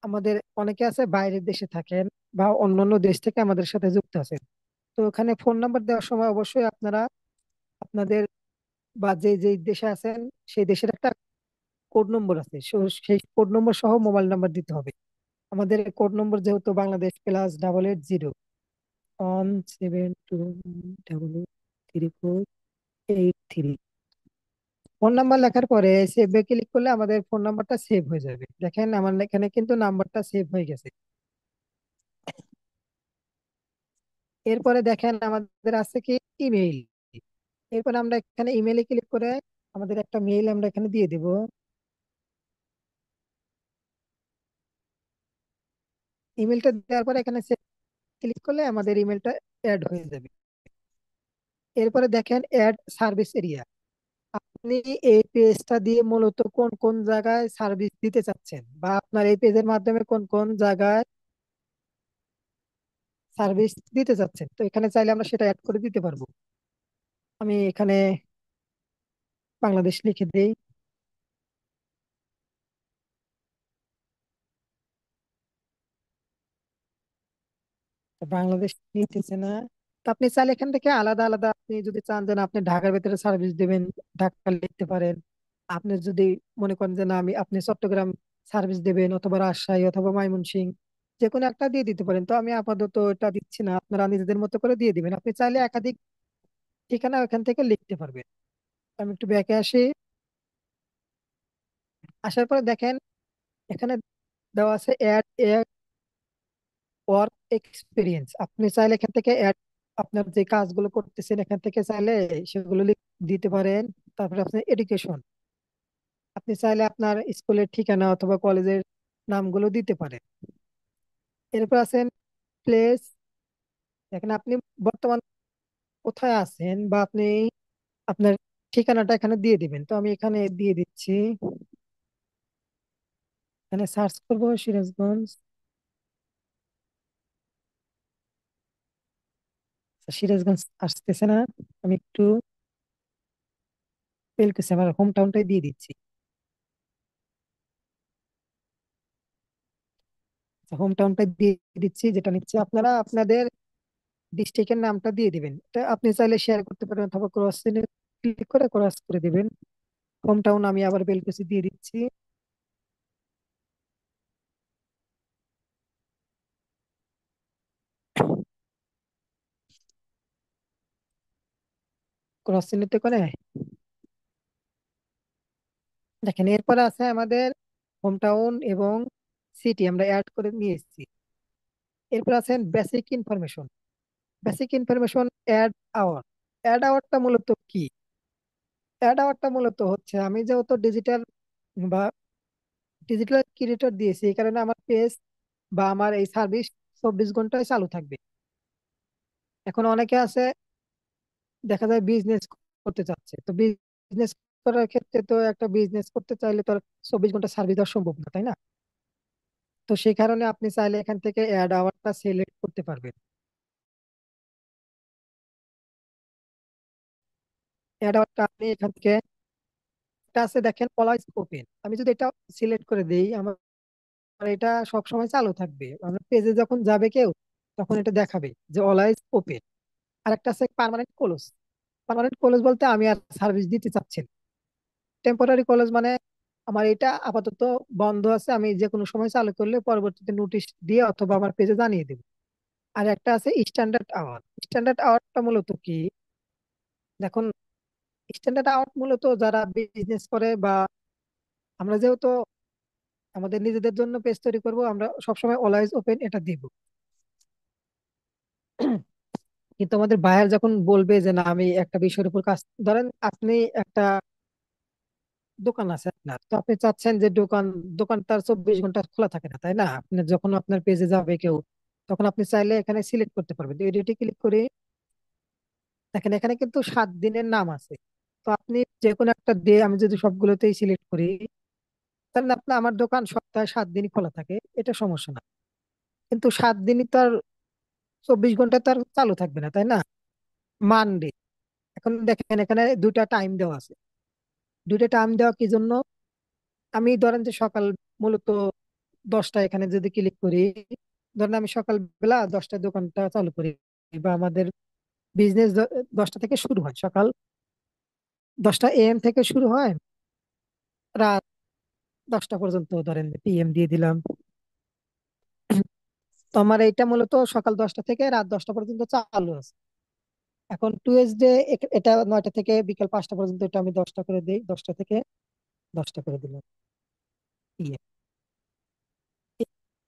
Speaker 3: আমাদের অনেকে আছে বাইরের দেশে থাকেন বা অন্যান্য দেশ থেকে আমাদের সাথে যুক্ত আছেন। তো ওখানে ফোন নাম্বার দেওয়ার সময় অবশ্যই আপনারা আপনাদের বা যে যে দেশে আছেন সেই দেশের একটা কোড নম্বর আছে, সেই কোড নম্বর সহ মোবাইল নাম্বার দিতে হবে। আমাদের কোড নম্বর যেহেতু বাংলাদেশ +80 1723483। ফোন নাম্বার লেখার পরে সেভে ক্লিক করলে আমাদের ফোন নাম্বারটা সেভ হয়ে যাবে। দেখেন আমার এখানে কিন্তু নাম্বারটা সেভ হয়ে গেছে। এরপরে দেখেন আমাদের আছে কি ইমেইল। এরপরে আমরা এখানে ইমেইলে ক্লিক করে আমাদের একটা মেইল আমরা এখানে দিয়ে দিব। ইমেলটা দেওয়ার পরে এখানে ক্লিক করলে আমাদের ইমেলটা অ্যাড হয়ে যাবে। এরপরে দেখেন অ্যাড সার্ভিস এরিয়া, আপনি এই পেজটা দিয়ে মূলত কোন কোন জায়গায় সার্ভিস দিতে চাচ্ছেন, বা আপনার এই পেজের মাধ্যমে কোন কোন জায়গায় সার্ভিস দিতে চাচ্ছেন, তো এখানে চাইলে আমরা সেটা অ্যাড করে দিতে পারবো। আমি এখানে বাংলাদেশ লিখে দিই। বাংলাদেশ নিতেছে না। তো আপনি চাইলে এখান থেকে আলাদা আলাদা, আপনি যদি চান যে না আপনি ঢাকার ভেতরে সার্ভিস দিবেন, ঢাকা লিখতে পারেন। আপনি যদি মনে করেন যে না আপনি চট্টগ্রাম সার্ভিস দেবেন, অথবা রাজশাহী অথবা ময়মনসিংহ, যে কোনো একটা দিয়ে দিতে পারেন। তো আমি আপাতত এটা দিচ্ছি না, আপনারা নিজেদের মতো করে দিয়ে দিবেন। আপনি চাইলে একাধিক ঠিকানা ওখান থেকে লিখতে পারবেন। আমি একটু ব্যাকে আসি। আসার পরে দেখেন এখানে দেওয়া আছে অ্যাড ওয়ার্ক এক্সপিরিয়েন্স। আপনি চাইলে এখান থেকে আপনার যে কাজগুলো করতেছেন এখান থেকে চাইলে সেগুলো দিতে পারেন। তারপরে আপনার এডুকেশন, আপনি চাইলে আপনার স্কুলের ঠিকানা অথবা কলেজের নামগুলো দিতে পারেন। এরপর আছেন প্লেস, দেখেন আপনি বর্তমান কোথায় আছেন বা আপনি আপনার ঠিকানাটা এখানে দিয়ে দিবেন। তো আমি এখানে দিয়ে দিচ্ছি, এখানে সার্চ করবো সিরাজগঞ্জ। সিরাজগঞ্জ আসতেছে না। আমি একটু ফেল করছি, আমার হোম টাউনটাই দিয়ে দিচ্ছি। হোম টাউনটা দিয়ে দিচ্ছি, যেটা নিচ্ছে আপনারা আপনাদের ডিস্ট্রিক্টের নামটা দিয়ে দিবেন। এটা আপনি চাইলে শেয়ার করতে পারেন অথবা ক্রস চিহ্নে ক্লিক করে ক্রস করে দিবেন। হোম টাউন আমি আবার বেলকুচি দিয়ে দিচ্ছি। ক্রস চিহ্নিত করে দেখেন, এরপরে আছে আমাদের হোম টাউন এবং সিটি আমরা অ্যাড করে নিয়ে এসেছি। এরপর আছেন basic information. Basic information add hour. Add আওয়ারটা মূলত কি? অ্যাড আওয়ারটা মূলত হচ্ছে আমি যেহেতু ডিজিটাল বা ডিজিটাল ক্রিয়েটর দিয়েছি, এই কারণে আমার পেজ বা আমার এই সার্ভিস 24 ঘন্টায় চালু থাকবে। এখন অনেকে আছে দেখা যায় বিজনেস করতে চাচ্ছে, তো বিজনেস করার ক্ষেত্রে তো একটা বিজনেস করতে চাইলে তো আর 24 ঘন্টা সার্ভিস দেওয়া সম্ভব না, তাই না? তো সেই কারণে আপনি চাইলে এখান থেকে অ্যাড আওয়ারটা সিলেক্ট করতে পারবেন। অ্যাড আওয়ারটা আপনি এখান থেকে একটা আছে দেখেন অলওয়েজ ওপেন, আমি যদি এটা সিলেক্ট করে দিই আমার এটা সব সময় চালু থাকবে। আমার পেজে যখন যাবে কেউ তখন এটা দেখাবে যে অলওয়েজ ওপেন। আর একটা আছে পার্মানেন্ট ক্লোজ। পার্মানেন্ট ক্লোজ বলতে আমি আর সার্ভিস দিতে চাচ্ছি না। টেম্পোরারি ক্লোজ মানে আমার এটা আপাতত বন্ধ আছে, আমি যে কোনো সময় চালু করলে পরবর্তীতে নোটিশ দিয়ে অথবা আমার পেজে জানিয়ে দেব। আর একটা আছে স্ট্যান্ডার্ড আওয়ার। স্ট্যান্ডার্ড আওয়ারটা মূলত কি? দেখুন, স্ট্যান্ডার্ড আওয়ার মূলত যারা বিজনেস করে বা আমরা যেহেতু আমাদের নিজেদের জন্য পেজ তৈরি করব, আমরা সবসময় অলওয়েজ ওপেন এটা দিব। কিন্তু আমাদের বায়ার যখন বলবে যে না আমি একটা বিষয়ের উপর কাজ, ধরেন আপনি একটা দোকান আছে আপনার, তো আপনি চাচ্ছেন যে দোকান তার 24 ঘন্টা খোলা থাকে না, তাই না? আপনি যখন আপনার পেজে যাবে কেউ তখন আপনি চাইলে এখানে সিলেক্ট করতে পারবেন। এডিটে ক্লিক করে দেখেন এখানে কিন্তু 7 দিনের নাম আছে। তো আপনি যে কোনো একটা ডে, আমি যদি সবগুলোতেই সিলেক্ট করি তাহলে আপনার আমার দোকান সপ্তাহে 7 দিনই খোলা থাকে, এটা সমস্যা না। কিন্তু 7 দিনই তো আর 24 ঘন্টা তো আর চালু থাকবে না, তাই না? মানডে, এখন দেখেন এখানে দুইটা টাইম দেওয়া আছে। দুইটা টাইম দেওয়া কি জন্য? আমি ধরেন যে সকাল মূলত 10টা, এখানে যদি ক্লিক করি ধরেন আমি সকালবেলা 10টায় দোকানটা চালু করি বা আমাদের বিজনেস 10টা থেকে শুরু হয়, সকাল 10টা AM থেকে শুরু হয়, রাত 10টা পর্যন্ত ধরেন PM দিয়ে দিলাম। তো আমার এইটা মূলত সকাল 10টা থেকে রাত 10টা পর্যন্ত চালু আছে। এখন টুয়েসডে এটা 9টা থেকে বিকাল 5টা পর্যন্ত, এটা আমি 10টা করে দিই, 10টা থেকে 10টা করে দিলাম PM।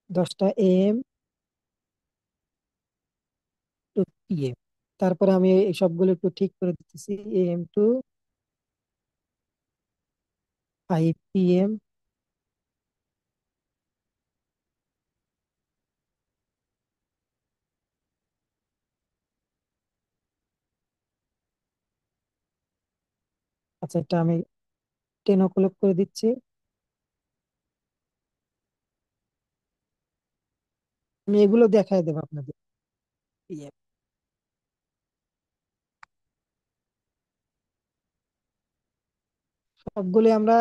Speaker 3: 10টা AM টু PM। তারপরে আমি এই সবগুলো একটু ঠিক করে দিতেছি, AM to 5 PM। আচ্ছা, এটা আমি 10 o'clock করে দিচ্ছি। আমি এগুলো দেখাই দেবো আপনাদের। PM সবগুলো আমরা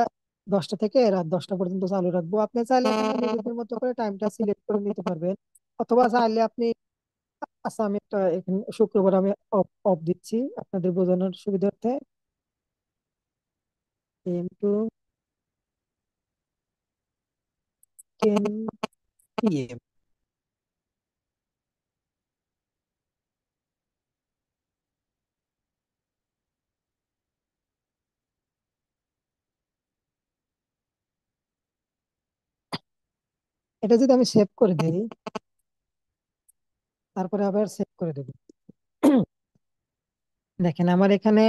Speaker 3: 10টা থেকে রাত 10টা পর্যন্ত চালু রাখবো। আপনি চাইলে এখানে নিজেদের মতো করে টাইমটা সিলেক্ট করে নিতে পারবেন, অথবা চাইলে আপনি, আচ্ছা আমি একটা এখানে শুক্রবার আমি অফ অফ দিচ্ছি আপনাদের বোঝানোর সুবিধার্থে। AM to 10 PM। এটা যদি আমি সেভ করে দিই, তারপরে আবার সেভ করে দেবো, দেখেন আমার এখানে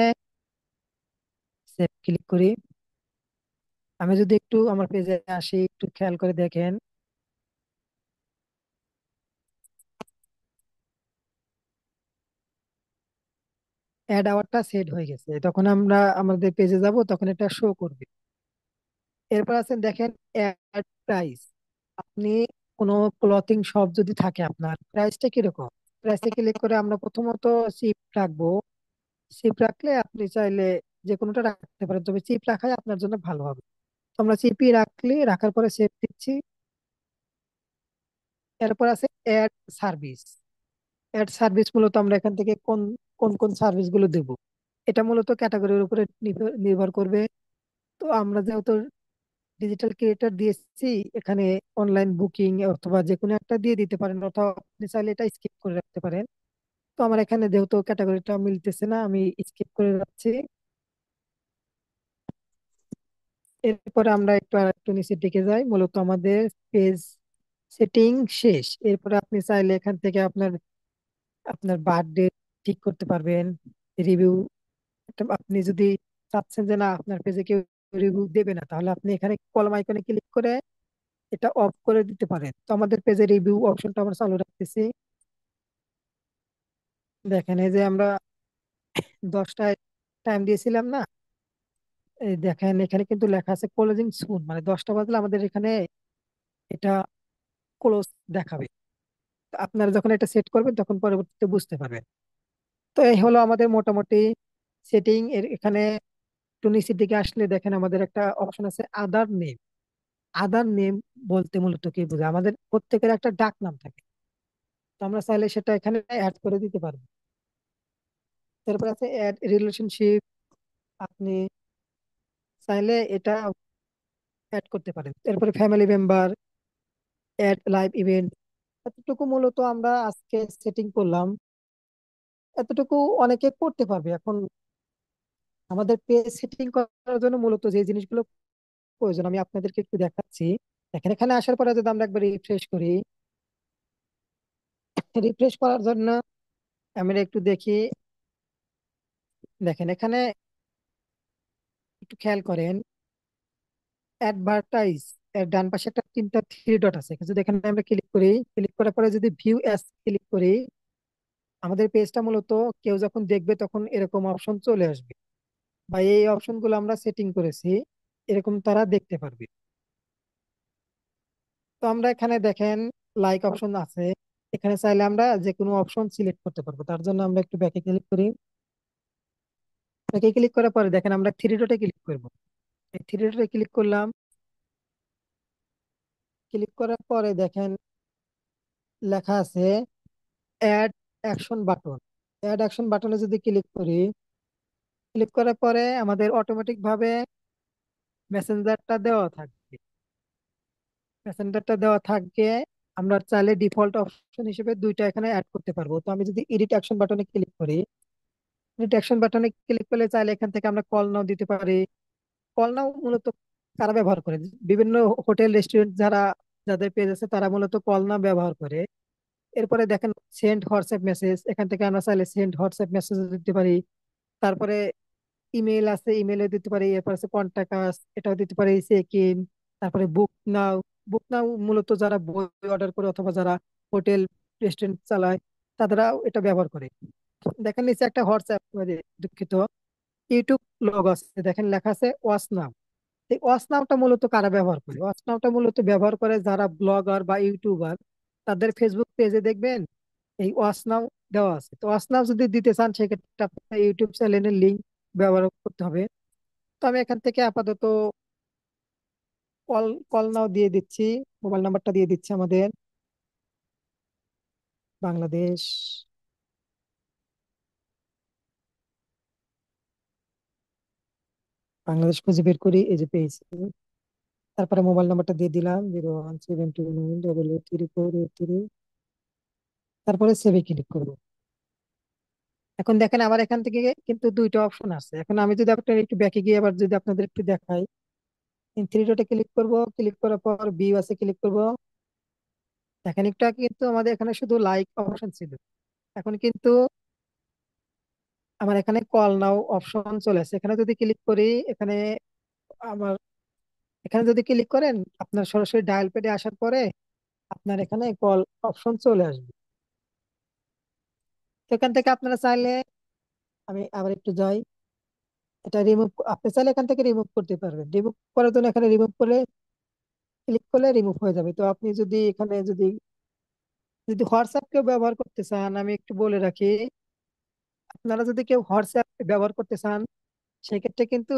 Speaker 3: সেভ ক্লিক করি। আমি যদি একটু আমার পেজে আসি, একটু খেয়াল করে দেখেন অ্যাড আওয়ারটা সেট হয়ে গেছে। তখন আমরা আমাদের পেজে যাব তখন এটা শো করবে। এরপর আছেন দেখেন অ্যাড প্রাইস। আপনি কোনো ক্লথিং শপ যদি থাকে আপনার, প্রাইসটা কিরকম? প্রাইসে ক্লিক করে আমরা প্রথমত চিপ রাখবো। চিপ রাখলে আপনি চাইলে যে কোনোটা রাখতে পারেন, তবে চিপ রাখাই আপনার জন্য ভালো হবে। তো আমরা চিপই রাখলে, রাখার পরে সেভ দিচ্ছি। এরপর আছে অ্যাড সার্ভিস। অ্যাড সার্ভিস মূলত আমরা এখান থেকে কোন কোন কোন সার্ভিস গুলো দেবো, এটা মূলত ক্যাটাগরির উপরে নির্ভর করবে। তো আমরা যেহেতু ডিজিটাল ক্রিয়েটর দিয়েছি, এখানে অনলাইন বুকিং অথবা যে কোনো একটা দিয়ে দিতে পারেন, অথবা আপনি চাইলে এটা স্কিপ করে রাখতে পারেন। তো আমার এখানে যেহেতু ক্যাটাগরিটা মিলতেছে না, আমি স্কিপ করে রাখছি। এরপরে আমরা একটু নিচের দিকে যাই, মূলত আমাদের পেজ সেটিং শেষ। এরপরে আপনি চাইলে এখান থেকে আপনার আপনার বার্থডে ঠিক করতে পারবেন। রিভিউ, আপনি যদি চাচ্ছেন যে না আপনার পেজে কেউ রিভিউ দেবে না, তাহলে আপনি এখানে কলম আইকনে ক্লিক করে এটা অফ করে দিতে পারেন। তো আমাদের পেজে রিভিউ অপশনটা আমরা চালু রাখতেছি। দেখেন এই যে আমরা 10টায় টাইম দিয়েছিলাম না, এই দেখেন এখানে কিন্তু লেখা আছে ক্লোজিং সুন, মানে 10টা বাজলে আমাদের এখানে এটা ক্লোজ দেখাবে। তো আপনারা যখন এটা সেট করবেন তখন পরবর্তীতে বুঝতে পারবেন। তো এই হলো আমাদের মোটামুটি সেটিং। এর এখানে একটু নিচের দিকে আসলে দেখেন আমাদের একটা অপশন আছে আদার নেম। আদার নেম বলতে মূলত কি বোঝায়, আমাদের প্রত্যেকের একটা ডাক নাম থাকে। তো আমরা চাইলে সেটা এখানে অ্যাড করে দিতে পারবো। তারপর আছে অ্যাড রিলেশনশিপ, আপনি চাইলে এটা অ্যাড করতে পারেন। এরপরে family member, add live event. এতটুকু মূলত আমরা আজকে সেটিং করলাম। এতটুকু অনেকে করতে পারবে। এখন আমাদের পেজ সেটিং করার জন্য মূলত যে জিনিসগুলো প্রয়োজন আমি আপনাদেরকে একটু দেখাচ্ছি। দেখেন এখানে আসার পরে যদি আমরা একবার রিফ্রেশ করি, রিফ্রেশ করার জন্য আমরা একটু দেখি। দেখেন এখানে একটু খেয়াল করেন, অ্যাডভার্টাইজ এর ডান পাশে একটা 3টা থ্রি ডট আছে, যদি এখানে আমরা ক্লিক করি, ক্লিক করার পরে যদি ভিউ অ্যাজ ক্লিক করি, আমাদের পেজটা মূলত কেউ যখন দেখবে তখন এরকম অপশন চলে আসবে, বা এই অপশন গুলো আমরা সেটিং করেছি, এরকম তারা দেখতে পারবে। তো আমরা এখানে দেখেন লাইক অপশন আছে, এখানে চাইলে আমরা যে কোনো অপশন সিলেক্ট করতে পারবো। তার জন্য আমরা একটু ব্যাকে ক্লিক করি। ব্যাকে ক্লিক করার পরে দেখেন আমরা থ্রি ডটে ক্লিক করব। এই থ্রি ডটে ক্লিক করলাম। ক্লিক করার পরে দেখেন লেখা আছে add action button. Add action বাটনে যদি ক্লিক করি, ক্লিক করার পরে আমাদের অটোমেটিক ভাবে মেসেঞ্জারটা দেওয়া থাকবে। মেসেঞ্জারটা দেওয়া থাকবে। আমরা চাইলে ডিফল্ট অপশন হিসেবে দুইটা এখানে অ্যাড করতে পারবো। তো আমি যদি এডিট অ্যাকশন বাটনে ক্লিক করি, এডিট অ্যাকশন বাটনে ক্লিক করলে চাইলে এখান থেকে আমরা কল নাও দিতে পারি। কল নাও মূলত কারা ব্যবহার করে, বিভিন্ন হোটেল রেস্টুরেন্ট যারা, যাদের পেজ আছে তারা মূলত কল নাও ব্যবহার করে। এরপরে দেখেন সেন্ড হোয়াটসঅ্যাপ মেসেজ, এখান থেকে আমরা চাইলে সেন্ড হোয়াটসঅ্যাপ মেসেজ দিতে পারি। তারপরে ইমেল আছে, ইমেলে দিতে পারি। এরপর আছে কন্টাক্ট আস, এটাও দিতে পারি। চেক ইন, তারপরে বুক নাও। বুক নাও মূলত যারা বই অর্ডার করে অথবা যারা হোটেল রেস্টুরেন্ট চালায় তারাও এটা ব্যবহার করে। দেখেন নিচে একটা হোয়াটসঅ্যাপ, দুঃখিত, ইউটিউব লগ আছে, দেখেন লেখা আছে ওয়াচ নাও। এই ওয়াচ নাওটা মূলত কারা ব্যবহার করে, ওয়াচ নাওটা মূলত ব্যবহার করে যারা ব্লগার বা ইউটিউবার, তাদের ফেসবুক পেজে দেখবেন এই ওয়াচ নাও দেওয়া আছে। তো ওয়াচ নাও যদি দিতে চান সেক্ষেত্রে আপনার ইউটিউব চ্যানেলের লিঙ্ক ব্যবহার করতে হবে। তো আমি এখান থেকে আপাতত কল কল নাও দিয়ে দিচ্ছি। মোবাইল নাম্বারটা দিয়ে দিচ্ছি আমাদের, বাংলাদেশ। বাংলাদেশ খুঁজে বের করি, এই যে পেয়েছি। তারপরে মোবাইল নাম্বারটা দিয়ে দিলাম 01729883483। তারপরে সেভে ক্লিক করবো। এখন দেখেন আবার এখান থেকে কিন্তু দুইটা অপশন আছে। এখন আমি যদি আপনার একটু ব্যাকে গিয়ে আবার যদি আপনাদের একটু দেখাই, থ্রি ডটে ক্লিক করব, ক্লিক করার পর ভিউ আছে ক্লিক করব। দেখেন একটু আগে কিন্তু আমাদের এখানে শুধু লাইক অপশন ছিল, এখন কিন্তু আমার এখানে কল নাও অপশন চলে আসে। এখানে যদি ক্লিক করি, এখানে আমার এখানে যদি ক্লিক করেন আপনার সরাসরি ডায়াল প্যাডে আসার পরে আপনার এখানে কল অপশন চলে আসবে। তো এখান থেকে আপনারা চাইলে, আমি আবার একটু যাই, এটা রিমুভ, আপনি চাইলে এখান থেকে রিমুভ করতে পারবেন। রিমুভ করার জন্য এখানে রিমুভ করে ক্লিক করলে রিমুভ হয়ে যাবে। তো আপনি যদি এখানে যদি যদি হোয়াটসঅ্যাপ কেউ ব্যবহার করতে চান, আমি একটু বলে রাখি, আপনারা যদি কেউ হোয়াটসঅ্যাপ ব্যবহার করতে চান, সেক্ষেত্রে কিন্তু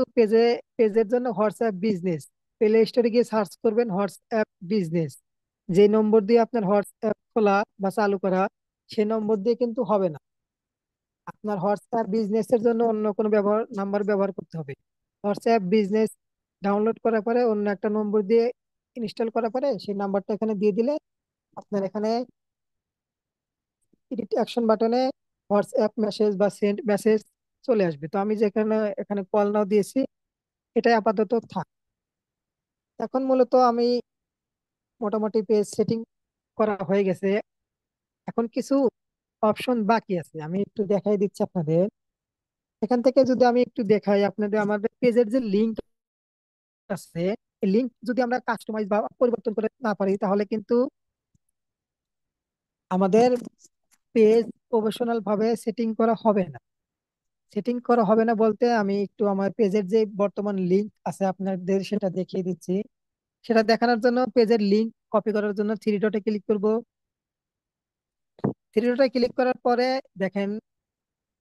Speaker 3: পেজের জন্য হোয়াটসঅ্যাপ বিজনেস, প্লে স্টোরে গিয়ে সার্চ করবেন হোয়াটসঅ্যাপ বিজনেস। যে নম্বর দিয়ে আপনার হোয়াটসঅ্যাপ খোলা বা চালু করা, সেই নম্বর দিয়ে কিন্তু হবে না। আপনার হোয়াটসঅ্যাপ বিজনেসের জন্য অন্য কোনো নাম্বার ব্যবহার করতে হবে। হোয়াটসঅ্যাপ বিজনেস ডাউনলোড করার পরে অন্য একটা নম্বর দিয়ে ইনস্টল করার পরে সেই নাম্বারটা এখানে দিয়ে দিলে আপনার এখানে এডিট অ্যাকশন বাটনে হোয়াটসঅ্যাপ মেসেজ বা সেন্ড মেসেজ চলে আসবে। তো আমি যেখানে এখানে কল নাও দিয়েছি, এটাই আপাতত থাক। এখন মূলত আমি মোটামুটি পেজ সেটিং করা হয়ে গেছে। এখন কিছু অপশন বাকি আছে, আমি একটু দেখাই দিচ্ছি আপনাদের। এখান থেকে যদি আমি একটু দেখাই আপনাদের, আমাদের পেজের যে লিঙ্ক আছে, এই লিঙ্ক যদি আমরা কাস্টমাইজ বা পরিবর্তন করে না পারি, তাহলে কিন্তু আমাদের পেজ প্রফেশনাল ভাবে সেটিং করা হবে না। সেটিং করা হবে না বলতে, আমি একটু আমার পেজের যে বর্তমান লিঙ্ক আছে আপনাদের সেটা দেখিয়ে দিচ্ছি। সেটা দেখানোর জন্য পেজের লিঙ্ক কপি করার জন্য থ্রি ডটে ক্লিক করব। থ্রি ডটে ক্লিক করার পরে দেখেন,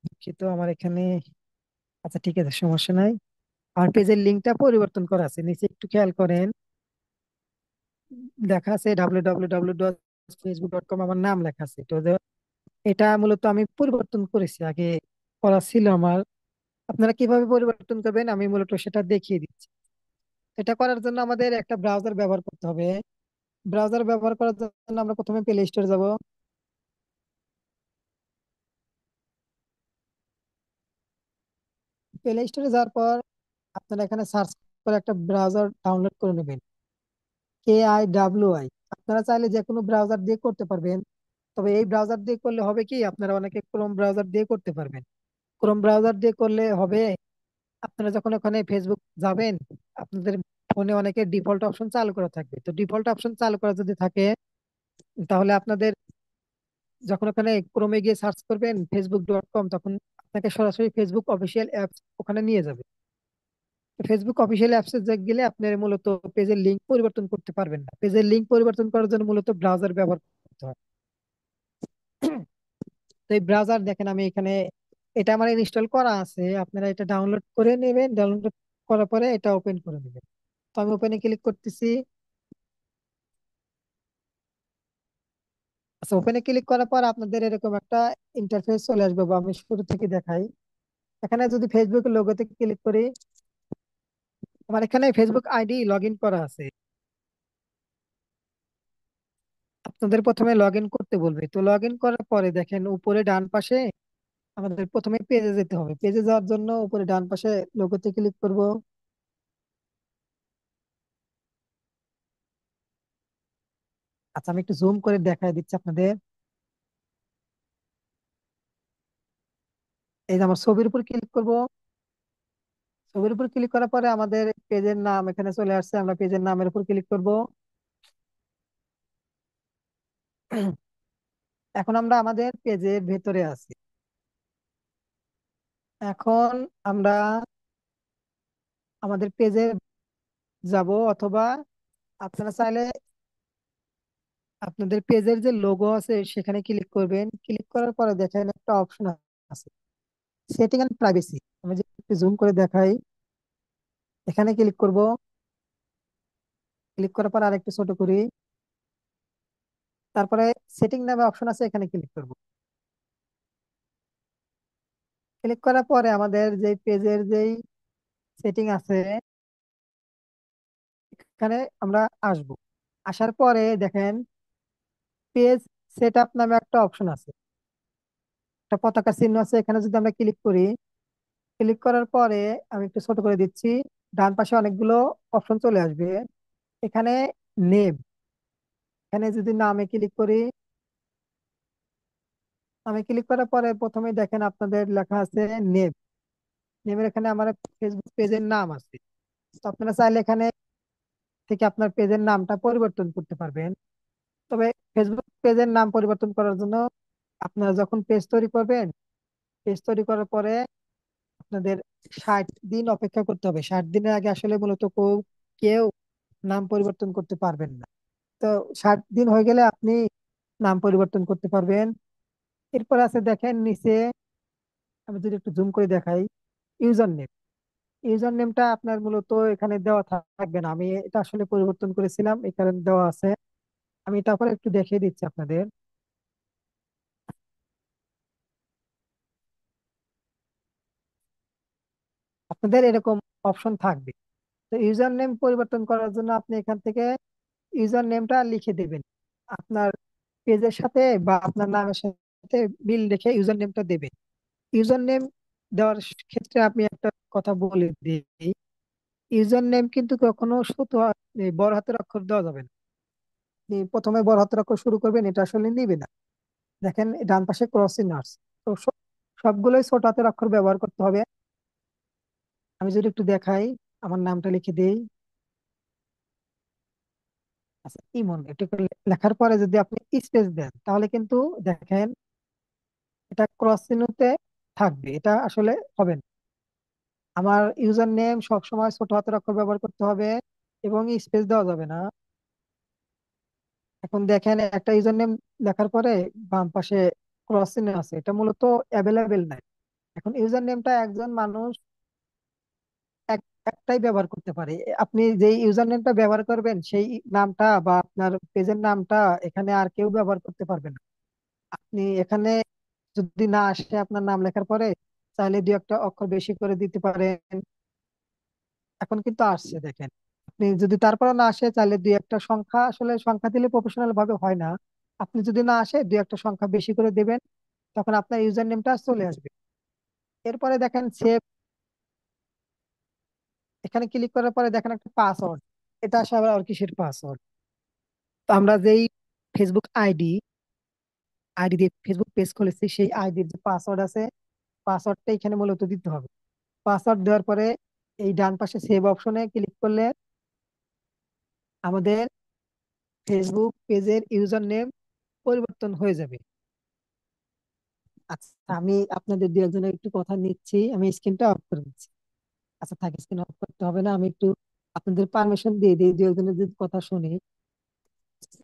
Speaker 3: দুঃখিত আমার এখানে, আচ্ছা ঠিক আছে সমস্যা নাই, আমার পেজের লিঙ্কটা পরিবর্তন করা আছে, নিচে একটু খেয়াল করেন, লেখা আছে www.facebook.com, আমার নাম লেখা আছে। তো এটা মূলত আমি পরিবর্তন করেছি, আগে করা ছিল আমার। আপনারা কিভাবে পরিবর্তন করবেন আমি মূলত সেটা দেখিয়ে দিচ্ছি। এটা করার জন্য আমাদের একটা ব্রাউজার ব্যবহার করতে হবে। ব্রাউজার ব্যবহার করার জন্য আমরা প্রথমে প্লে স্টোরে যাব। প্লে স্টোরে যাওয়ার পর আপনারা এখানে সার্চ করে একটা ব্রাউজার ডাউনলোড করে নেবেন, KIWI। আপনারা চাইলে যে কোনো ব্রাউজার দিয়ে করতে পারবেন, তবে এই ব্রাউজার দিয়ে করলে হবে কি, আপনারা অনেকে ক্রোম ব্রাউজার দিয়ে করতে পারবেন। ক্রোম ব্রাউজার দিয়ে করলে হবে, আপনারা যখন ওখানে ফেসবুক যাবেন, আপনাদের ফোনে অনেকে ডিফল্ট অপশন চালু করা থাকবে। তো ডিফল্ট অপশন চালু করা যদি থাকে, তাহলে আপনাদের যখন ওখানে ক্রোমে গিয়ে সার্চ করবেন facebook.com, তখন আপনাকে সরাসরি ফেসবুক অফিসিয়াল অ্যাপস ওখানে নিয়ে যাবে। ফেসবুক অফিসিয়াল অ্যাপসে গেলে আপনার মূলত পেজের লিঙ্ক পরিবর্তন করতে পারবেন না। পেজের লিঙ্ক পরিবর্তন করার জন্য মূলত ব্রাউজার ব্যবহার করতে হয়। তো এই ব্রাউজার দেখেন আমি এখানে, এটা আমার ইনস্টল করা আছে, আপনারা এটা ডাউনলোড করে নেবেন। ডাউনলোড করার পরে এটা ওপেন করে নেবেন। তো আমি ওপেনে ক্লিক করতেছি। আচ্ছা, ওপেনে ক্লিক করার পর আপনাদের এরকম একটা ইন্টারফেস চলে আসবে, বা আমি শুরু থেকে দেখাই। এখানে যদি ফেসবুকের লোগোতে ক্লিক করি, আমার এখানে ফেসবুক আইডি লগ ইন করা আছে। আপনাদের প্রথমে লগ ইন করতে বলবে। তো লগ ইন করার পরে দেখেন উপরে ডান পাশে আমাদের প্রথমে পেজে যেতে হবে। পেজে যাওয়ার জন্য উপরে ডান পাশে লোগোতে ক্লিক করব। আচ্ছা, আমি একটু জুম করে দেখাই দিচ্ছি আপনাদের। এই যে আমার ছবির উপর ক্লিক করব। ছবির উপর ক্লিক করার পরে আমাদের পেজের নাম এখানে চলে আসছে, আমরা পেজের নামের উপর ক্লিক করব। এখন আমরা আমাদের পেজের ভেতরে আছি। এখন আমরা আমাদের পেজে যাব, অথবা আপনারা চাইলে আপনাদের পেজের যে লোগো আছে সেখানে ক্লিক করবেন। ক্লিক করার পরে দেখেন একটা অপশন আছে, সেটিং এন্ড প্রাইভেসি। আমি যে একটু জুম করে দেখাই, এখানে ক্লিক করব। ক্লিক করার পর আরেকটু ছোট করি, তারপরে সেটিং নামে অপশন আছে, এখানে ক্লিক করব। ক্লিক করার পরে আমাদের যে পেজের যেই সেটিং আছে, এখানে আমরা আসব। আসার পরে দেখেন পেজ সেটআপ নামে একটা অপশন আছে, একটা পতাকা চিহ্ন আছে, এখানে যদি আমরা ক্লিক করি, ক্লিক করার পরে আমি একটু ছোট করে দিচ্ছি, ডান পাশে অনেকগুলো অপশন চলে আসবে। এখানে নেম, এখানে যদি নামে ক্লিক করি, আমি ক্লিক করার পরে প্রথমে দেখেন আপনাদের লেখা আছে নেম। নেমের এখানে আমার ফেসবুক পেজের নাম আছে। তো আপনারা চাইলে এখানে থেকে আপনার পেজের নামটা পরিবর্তন করতে পারবেন। তবে ফেসবুক পেজের নাম পরিবর্তন করার জন্য আপনারা যখন পেজ তৈরি করবেন, পেজ তৈরি করার পরে আপনাদের 60 দিন অপেক্ষা করতে হবে। 60 দিনের আগে আসলে মূলত কেউ নাম পরিবর্তন করতে পারবেন না। তো 60 দিন হয়ে গেলে আপনি নাম পরিবর্তন করতে পারবেন। এরপর আছে দেখেন নিচে, আমি যদি একটু জুম করে দেখাই, ইউজার নেম। ইউজার নেমটা আপনার মূলত এখানে দেওয়া থাকবে না, আমি এটা আসলে পরিবর্তন করেছিলাম, এই কারণে দেওয়া আছে। আমি তারপর একটু দেখিয়ে দিচ্ছি আপনাদের। আপনাদের এরকম অপশন থাকবে। তো ইউজার নেম পরিবর্তন করার জন্য আপনি এখান থেকে ইউজার নেমটা লিখে দেবেন আপনার পেজের সাথে বা আপনার নামের সাথে মিল রেখে ইউজার নেমটা দেবেন। ইউজার নেম দেওয়ার ক্ষেত্রে আমি একটা কথা বলে দিই, ইউজার নেম কিন্তু কখনো ছোট বড় হাতের অক্ষর দেওয়া যাবে না। আপনি প্রথমে বড় হাতের অক্ষর শুরু করবেন, এটা আসলে নিবে না। দেখেন ডান পাশে ক্রস চিহ্ন আছে, তো সবগুলোই ছোট হাতের অক্ষর ব্যবহার করতে হবে। আমি যদি একটু দেখাই, আমার নামটা লিখে দিই। আচ্ছা, ইমন একটু করে লেখার পরে যদি আপনি স্পেস দেন তাহলে কিন্তু দেখেন এটা ক্রস চিহ্নতে থাকবে, এটা আসলে হবে না। আমার ইউজার নেম সবসময় ছোট হাতের অক্ষর ব্যবহার করতে হবে এবং স্পেস দেওয়া যাবে না। এখন দেখেন একটা ইউজার নেম লেখার পরে বাম পাশে ক্রস চিহ্ন আছে, এটা মূলত অ্যাভেলেবেল নাই। এখন ইউজার নেমটা একজন মানুষ এক একটাই ব্যবহার করতে পারে। আপনি যেই ইউজার নেমটা ব্যবহার করবেন সেই নামটা বা আপনার পেজের নামটা এখানে আর কেউ ব্যবহার করতে পারবে না। আপনি এখানে যদি না আসে আপনার নাম লেখার পরে, চাইলে দুই একটা অক্ষর বেশি করে দিতে পারেন। এখন কিন্তু আসছে দেখেন। আপনি যদি তারপরে না আসে চাইলে দুই একটা সংখ্যা, আসলে সংখ্যা দিলে প্রফেশনাল ভাবে হয় না। আপনি যদি না আসে দুই একটা সংখ্যা বেশি করে দেবেন, তখন আপনার ইউজার নেমটা চলে আসবে। এরপরে দেখেন সেভ, এখানে ক্লিক করার পরে দেখেন একটা পাসওয়ার্ড। এটা আসলে আবার আর কিসের পাসওয়ার্ড? তো আমরা যেই ফেসবুক আইডি আইডি দিয়ে ফেসবুক পেজ খুলেছি সেই আইডির যে পাসওয়ার্ড আছে, পাসওয়ার্ডটা এখানে মূলত দিতে হবে। পাসওয়ার্ড দেওয়ার পরে এই ডান পাশে সেভ অপশনে ক্লিক করলে আমাদের ফেসবুক পেজের ইউজার নেম পরিবর্তন হয়ে যাবে। আচ্ছা, আমি আপনাদের দু একজনের একটু কথা নিচ্ছি, আমি স্ক্রিনটা অফ করে দিচ্ছি। আচ্ছা থাক, স্ক্রিন অফ করতে হবে না, আমি একটু আপনাদের পারমিশন দিয়ে দিই দু একজনের যদি কথা শুনি।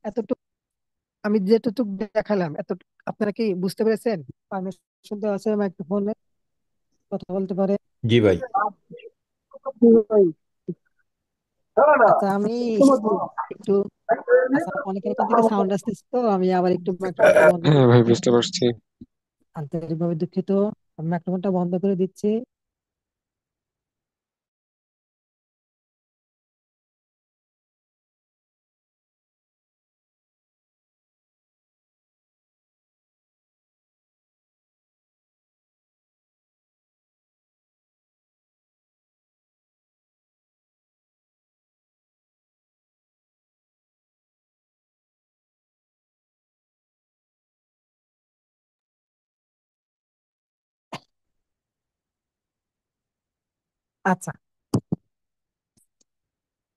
Speaker 3: এতটুকু আমি যেটুকু দেখালাম এত আপনারা কি বুঝতে পেরেছেন? পারমিশন দেওয়া আছে মাইক্রোফোনে কথা বলতে পারে।
Speaker 4: জি ভাই।
Speaker 3: আচ্ছা আমি একটু, আচ্ছা অনেকের এখান থেকে সাউন্ড আসতেছে, তো আমি আবার একটু মাইক্রোফোনটা বন্ধ করে
Speaker 6: হ্যাঁ ভাই,
Speaker 3: দিচ্ছি।
Speaker 6: বুঝতে পারছি।
Speaker 3: আন্তরিকভাবে দুঃখিত, আমি মাইক্রোফোনটা বন্ধ করে দিচ্ছি। আচ্ছা,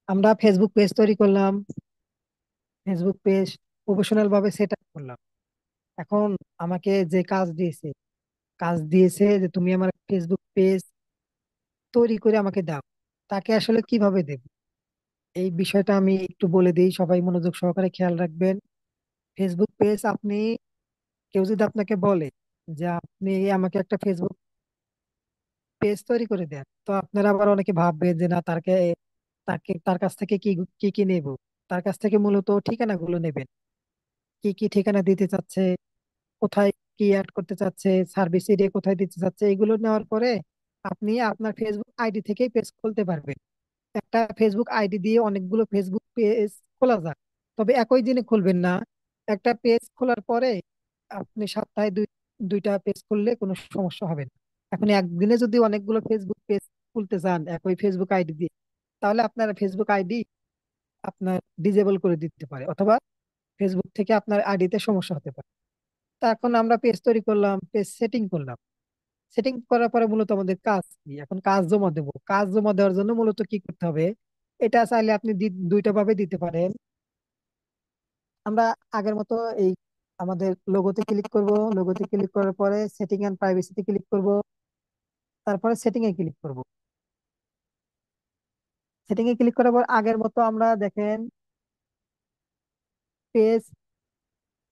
Speaker 3: আমরা ফেসবুক পেজ তৈরি করলাম, ফেসবুক পেজ প্রফেশনাল ভাবে সেট আপ করলাম। এখন আমাকে যে কাজ দিয়েছে যে তুমি আমার ফেসবুক পেজ তৈরি করে আমাকে দাও, তাকে আসলে কিভাবে দেব এই বিষয়টা আমি একটু বলে দিই, সবাই মনোযোগ সহকারে খেয়াল রাখবেন। ফেসবুক পেজ আপনি, কেউ যদি আপনাকে বলে যে আপনি আমাকে একটা ফেসবুক পেজ তৈরি করে দেন, তো আপনারা আবার অনেকে ভাববে যে না, তাকে তাকে তার কাছ থেকে কি কি কি নেব। তার কাছ থেকে মূলত ঠিকানাগুলো নেবেন, কি কি ঠিকানা দিতে চাচ্ছে, কোথায় কি অ্যাড করতে চাচ্ছে, সার্ভিস এরিয়া কোথায় দিতে চাচ্ছে, এগুলো নেওয়ার পরে আপনি আপনার ফেসবুক আইডি থেকেই পেজ খুলতে পারবেন। একটা ফেসবুক আইডি দিয়ে অনেকগুলো ফেসবুক পেজ খোলা যায়, তবে একই দিনে খুলবেন না। একটা পেজ খোলার পরে আপনি সপ্তাহে দুইটা পেজ খুললে কোনো সমস্যা হবে না। এখন একদিনে যদি অনেকগুলো ফেসবুক পেজ খুলতে চান একই ফেসবুক আইডি দিয়ে, তাহলে আপনার ফেসবুক আইডি আপনার ডিজেবল করে দিতে পারে, অথবা ফেসবুক থেকে আপনার আইডিতে সমস্যা হতে পারে। তা এখন আমরা পেজ তৈরি করলাম, পেজ সেটিং করলাম। সেটিং করার পরে মূলত আমাদের কাজ কি? এখন কাজ জমা দেবো। কাজ জমা দেওয়ার জন্য মূলত কি করতে হবে? এটা চাইলে আপনি দুইটা ভাবে দিতে পারেন। আমরা আগের মতো এই আমাদের লোগোতে ক্লিক করব, লোগোতে ক্লিক করার পরে সেটিং এন্ড প্রাইভেসিতে ক্লিক করব, তারপরে সেটিং এ ক্লিক করব। সেটিং এ ক্লিক করার পর আগের মতো আমরা দেখেন পেজ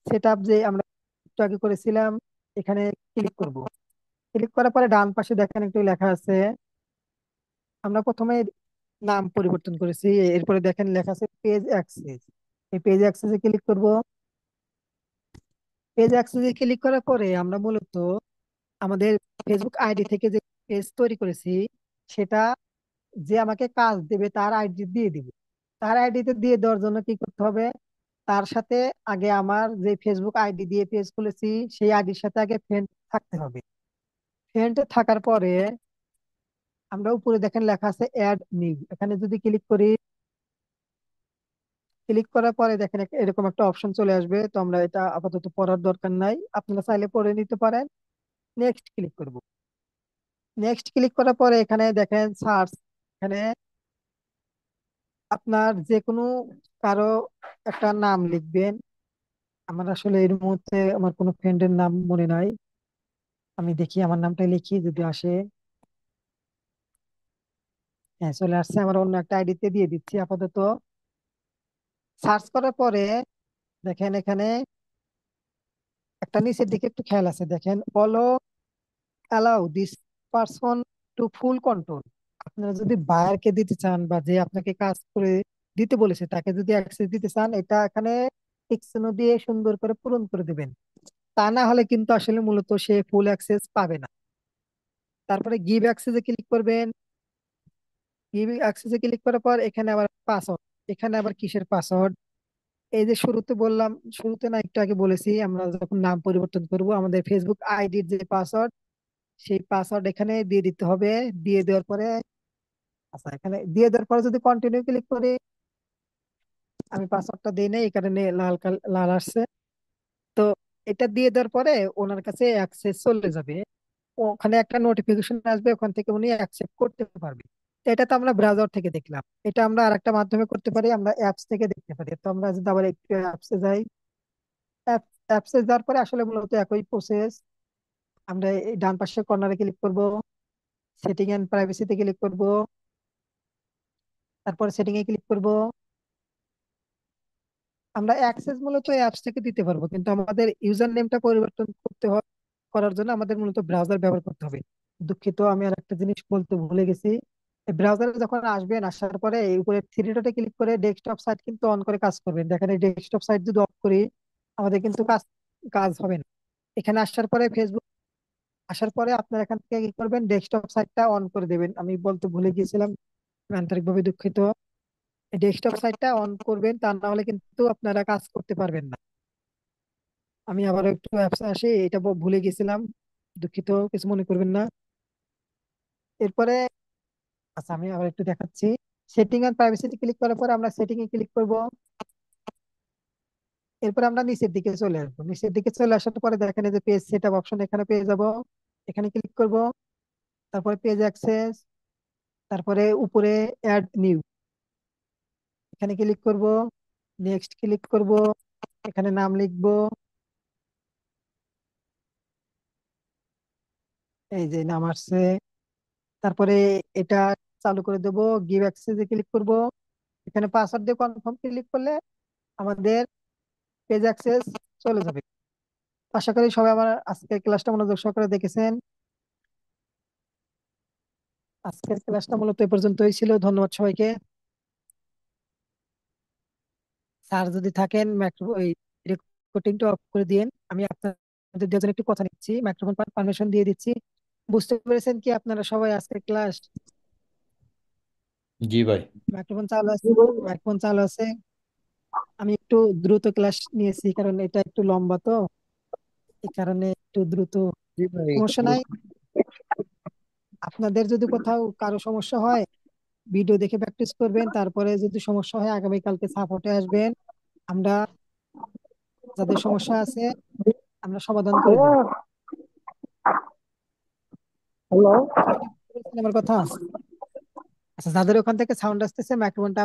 Speaker 3: সেট আপ যে আমরা একটু আগে করেছিলাম, এখানে ক্লিক করব। ক্লিক করার পরে ডান পাশে দেখেন একটু লেখা আছে, আমরা প্রথমে নাম পরিবর্তন করেছি, এরপরে দেখেন লেখা আছে পেজ অ্যাক্সেস। এই পেজ অ্যাক্সেসে ক্লিক করব। পেজ অ্যাক্সেসে ক্লিক করার পরে আমরা মূলত আমাদের ফেসবুক আইডি থেকে যে পেজ তৈরি করেছি, সেটা যে আমাকে কাজ দেবে তার আইডি দিয়ে দিব। তার আইডিতে দিয়ে দেওয়ার জন্য কি করতে হবে, তার সাথে আগে আমার যে ফেসবুক আইডি দিয়ে পেজ খুলেছি সেই আইডির সাথে আগে ফ্রেন্ড থাকতে হবে। ফ্রেন্ড থাকার পরে আমরা উপরে দেখেন লেখা আছে অ্যাড নিউ, এখানে যদি ক্লিক করি, ক্লিক করার পরে দেখেন এরকম একটা অপশন চলে আসবে। তো আমরা এটা আপাতত পড়ার দরকার নাই, আপনারা চাইলে পড়ে নিতে পারেন। নেক্সট ক্লিক করব। নেক্সট ক্লিক করার পরে এখানে দেখেন সার্চ, এখানে আপনার যে কোনো কারো একটা নাম লিখবেন। আমার আসলে এর মুহূর্তে আমার কোনো ফ্রেন্ডের নাম মনে নাই, আমি দেখি আমার নামটা লিখি যদি আসে। হ্যাঁ, চলে আসছে, আমার অন্য একটা আইডিতে দিয়ে দিচ্ছি আপাতত। সার্চ করার পরে দেখেন এখানে একটা নিচের দিকে একটু খেয়াল আছে, দেখেন follow allow this person to full control. আপনারা যদি বায়ারকে দিতে চান বা যে আপনাকে কাজ করে দিতে বলেছে তাকে যদি অ্যাক্সেস দিতে চান, এটা এখানে টিক চিহ্ন দিয়ে সুন্দর করে পূরণ করে দিবেন। তা না হলে কিন্তু আসলে মূলত সে ফুল অ্যাক্সেস পাবে না। তারপরে গিভ অ্যাক্সেসে ক্লিক করবেন। গিভ অ্যাক্সেসে ক্লিক করার পর এখানে আবার পাসওয়ার্ড, এখানে আবার কিসের পাসওয়ার্ড, এই যে শুরুতে বললাম, শুরুতে না একটু আগে বলেছি আমরা যখন নাম পরিবর্তন করব আমাদের ফেসবুক আইডির যে পাসওয়ার্ড, সেই পাসওয়ার্ড এখানে দিয়ে দিতে হবে। দিয়ে দেওয়ার পরে, আচ্ছা, এখানে দিয়ে দেওয়ার পরে যদি কন্টিনিউ ক্লিক করি, আমি পাসওয়ার্ডটা দিই নাই এই কারণে লাল আসছে। তো এটা দিয়ে দেওয়ার পরে ওনার কাছে অ্যাক্সেস চলে যাবে, ওখানে একটা নোটিফিকেশন আসবে, ওখান থেকে উনি অ্যাকসেপ্ট করতে পারবে। তো এটা তো আমরা ব্রাউজার থেকে দেখলাম, এটা আমরা আরেকটা মাধ্যমে করতে পারি, আমরা অ্যাপস থেকে দেখতে পারি। তো আমরা যদি আবার একটু অ্যাপসে যাই, অ্যাপসে যাওয়ার পরে আসলে মূলত একই প্রসেস। আমরা এই ডান পাশের কর্নারে ক্লিক করব, সেটিং এন্ড প্রাইভেসিতে ক্লিক করব, তারপর সেটিং এ ক্লিক করব। আমরা অ্যাক্সেস মূলত অ্যাপস থেকে দিতে পারবো, কিন্তু আমাদের ইউজার নেমটা পরিবর্তন করতে হয়। করার জন্য আমাদের মূলত ব্রাউজার ব্যবহার করতে হবে। দুঃখিত, আমি আর একটা জিনিস বলতে ভুলে গেছি। ব্রাউজারে যখন আসবেন, আসার পরে এই উপরে থ্রি ডটে ক্লিক করে ডেস্কটপ সাইট কিন্তু অন করে কাজ করবেন। দেখেন এই ডেস্কটপ সাইট যদি অফ করি, আমাদের কিন্তু কাজ কাজ হবে না। এখানে আসার পরে ফেসবুক আসার পরে আপনার এখান থেকে কি করবেন, ডেস্কটপ সাইটটা অন করে দেবেন। আমি বলতে ভুলে গিয়েছিলাম, আমি আন্তরিকভাবে দুঃখিত। ডেস্কটপ সাইটটা অন করবেন, তা না হলে কিন্তু আপনারা কাজ করতে পারবেন না। আমি আবার একটু অ্যাপস আসি, এটা ভুলে গেছিলাম, দুঃখিত, কিছু মনে করবেন না। এরপরে, আচ্ছা, আমি আবার একটু দেখাচ্ছি। সেটিং এন্ড প্রাইভেসিতে ক্লিক করার পরে আমরা সেটিং এ ক্লিক করব। এরপর আমরা নিচের দিকে চলে আসবো। নিচের দিকে চলে আসার পরে দেখেন এই যে পেজ সেটআপ অপশন, এখানে পেয়ে যাব। এখানে ক্লিক করব, তারপরে পেজ অ্যাক্সেস, তারপরে উপরে অ্যাড নিউ, এখানে ক্লিক করব। নেক্সট ক্লিক করব, এখানে নাম লিখবো, এই যে নাম আসছে। তারপরে এটা চালু করে দেবো, গিভ অ্যাক্সেস এ ক্লিক করব। এখানে পাসওয়ার্ড দিয়ে কনফার্ম ক্লিক করলে আমাদের পেজ অ্যাক্সেস চলে যাবে। আশা করি সবাই আমার আজকের ক্লাসটা মনোযোগ সহকারে দেখেছেন। আজকের ক্লাসটা মূলত এ পর্যন্তই ছিল, ধন্যবাদ সবাইকে। স্যার যদি থাকেন মাইক্রো ওই রেকর্ডিংটা অফ করে দিন, আমি আপনাদের দুজন একটু কথা নিচ্ছি, মাইক্রোফোন পারমিশন দিয়ে দিচ্ছি। বুঝতে পেরেছেন কি আপনারা সবাই আজকের ক্লাস?
Speaker 4: জি ভাই।
Speaker 3: মাইক্রোফোন চালু আছে? মাইক্রোফোন চালু আছে? আমি একটু দ্রুত ক্লাস নিয়েছি কারণ এটা একটু লম্বা, তো এই কারণে একটু দ্রুত।
Speaker 4: জি ভাই।
Speaker 3: সমস্যা নাই, আপনাদের যদি কোথাও কারো সমস্যা হয় ভিডিও দেখে প্র্যাকটিস করবেন, তারপরে যদি সমস্যা হয় আগামীকালকে সাপোর্টে আসবেন। আমরা যাদের সমস্যা আছে আমরা সমাধান করে দেব।
Speaker 1: হ্যালো।
Speaker 3: সবাই কি বুঝতে পেরেছেন আমার কথা? আচ্ছা, যাদের ওখান থেকে সাউন্ড আসতেছে মাইক্রোফোনটা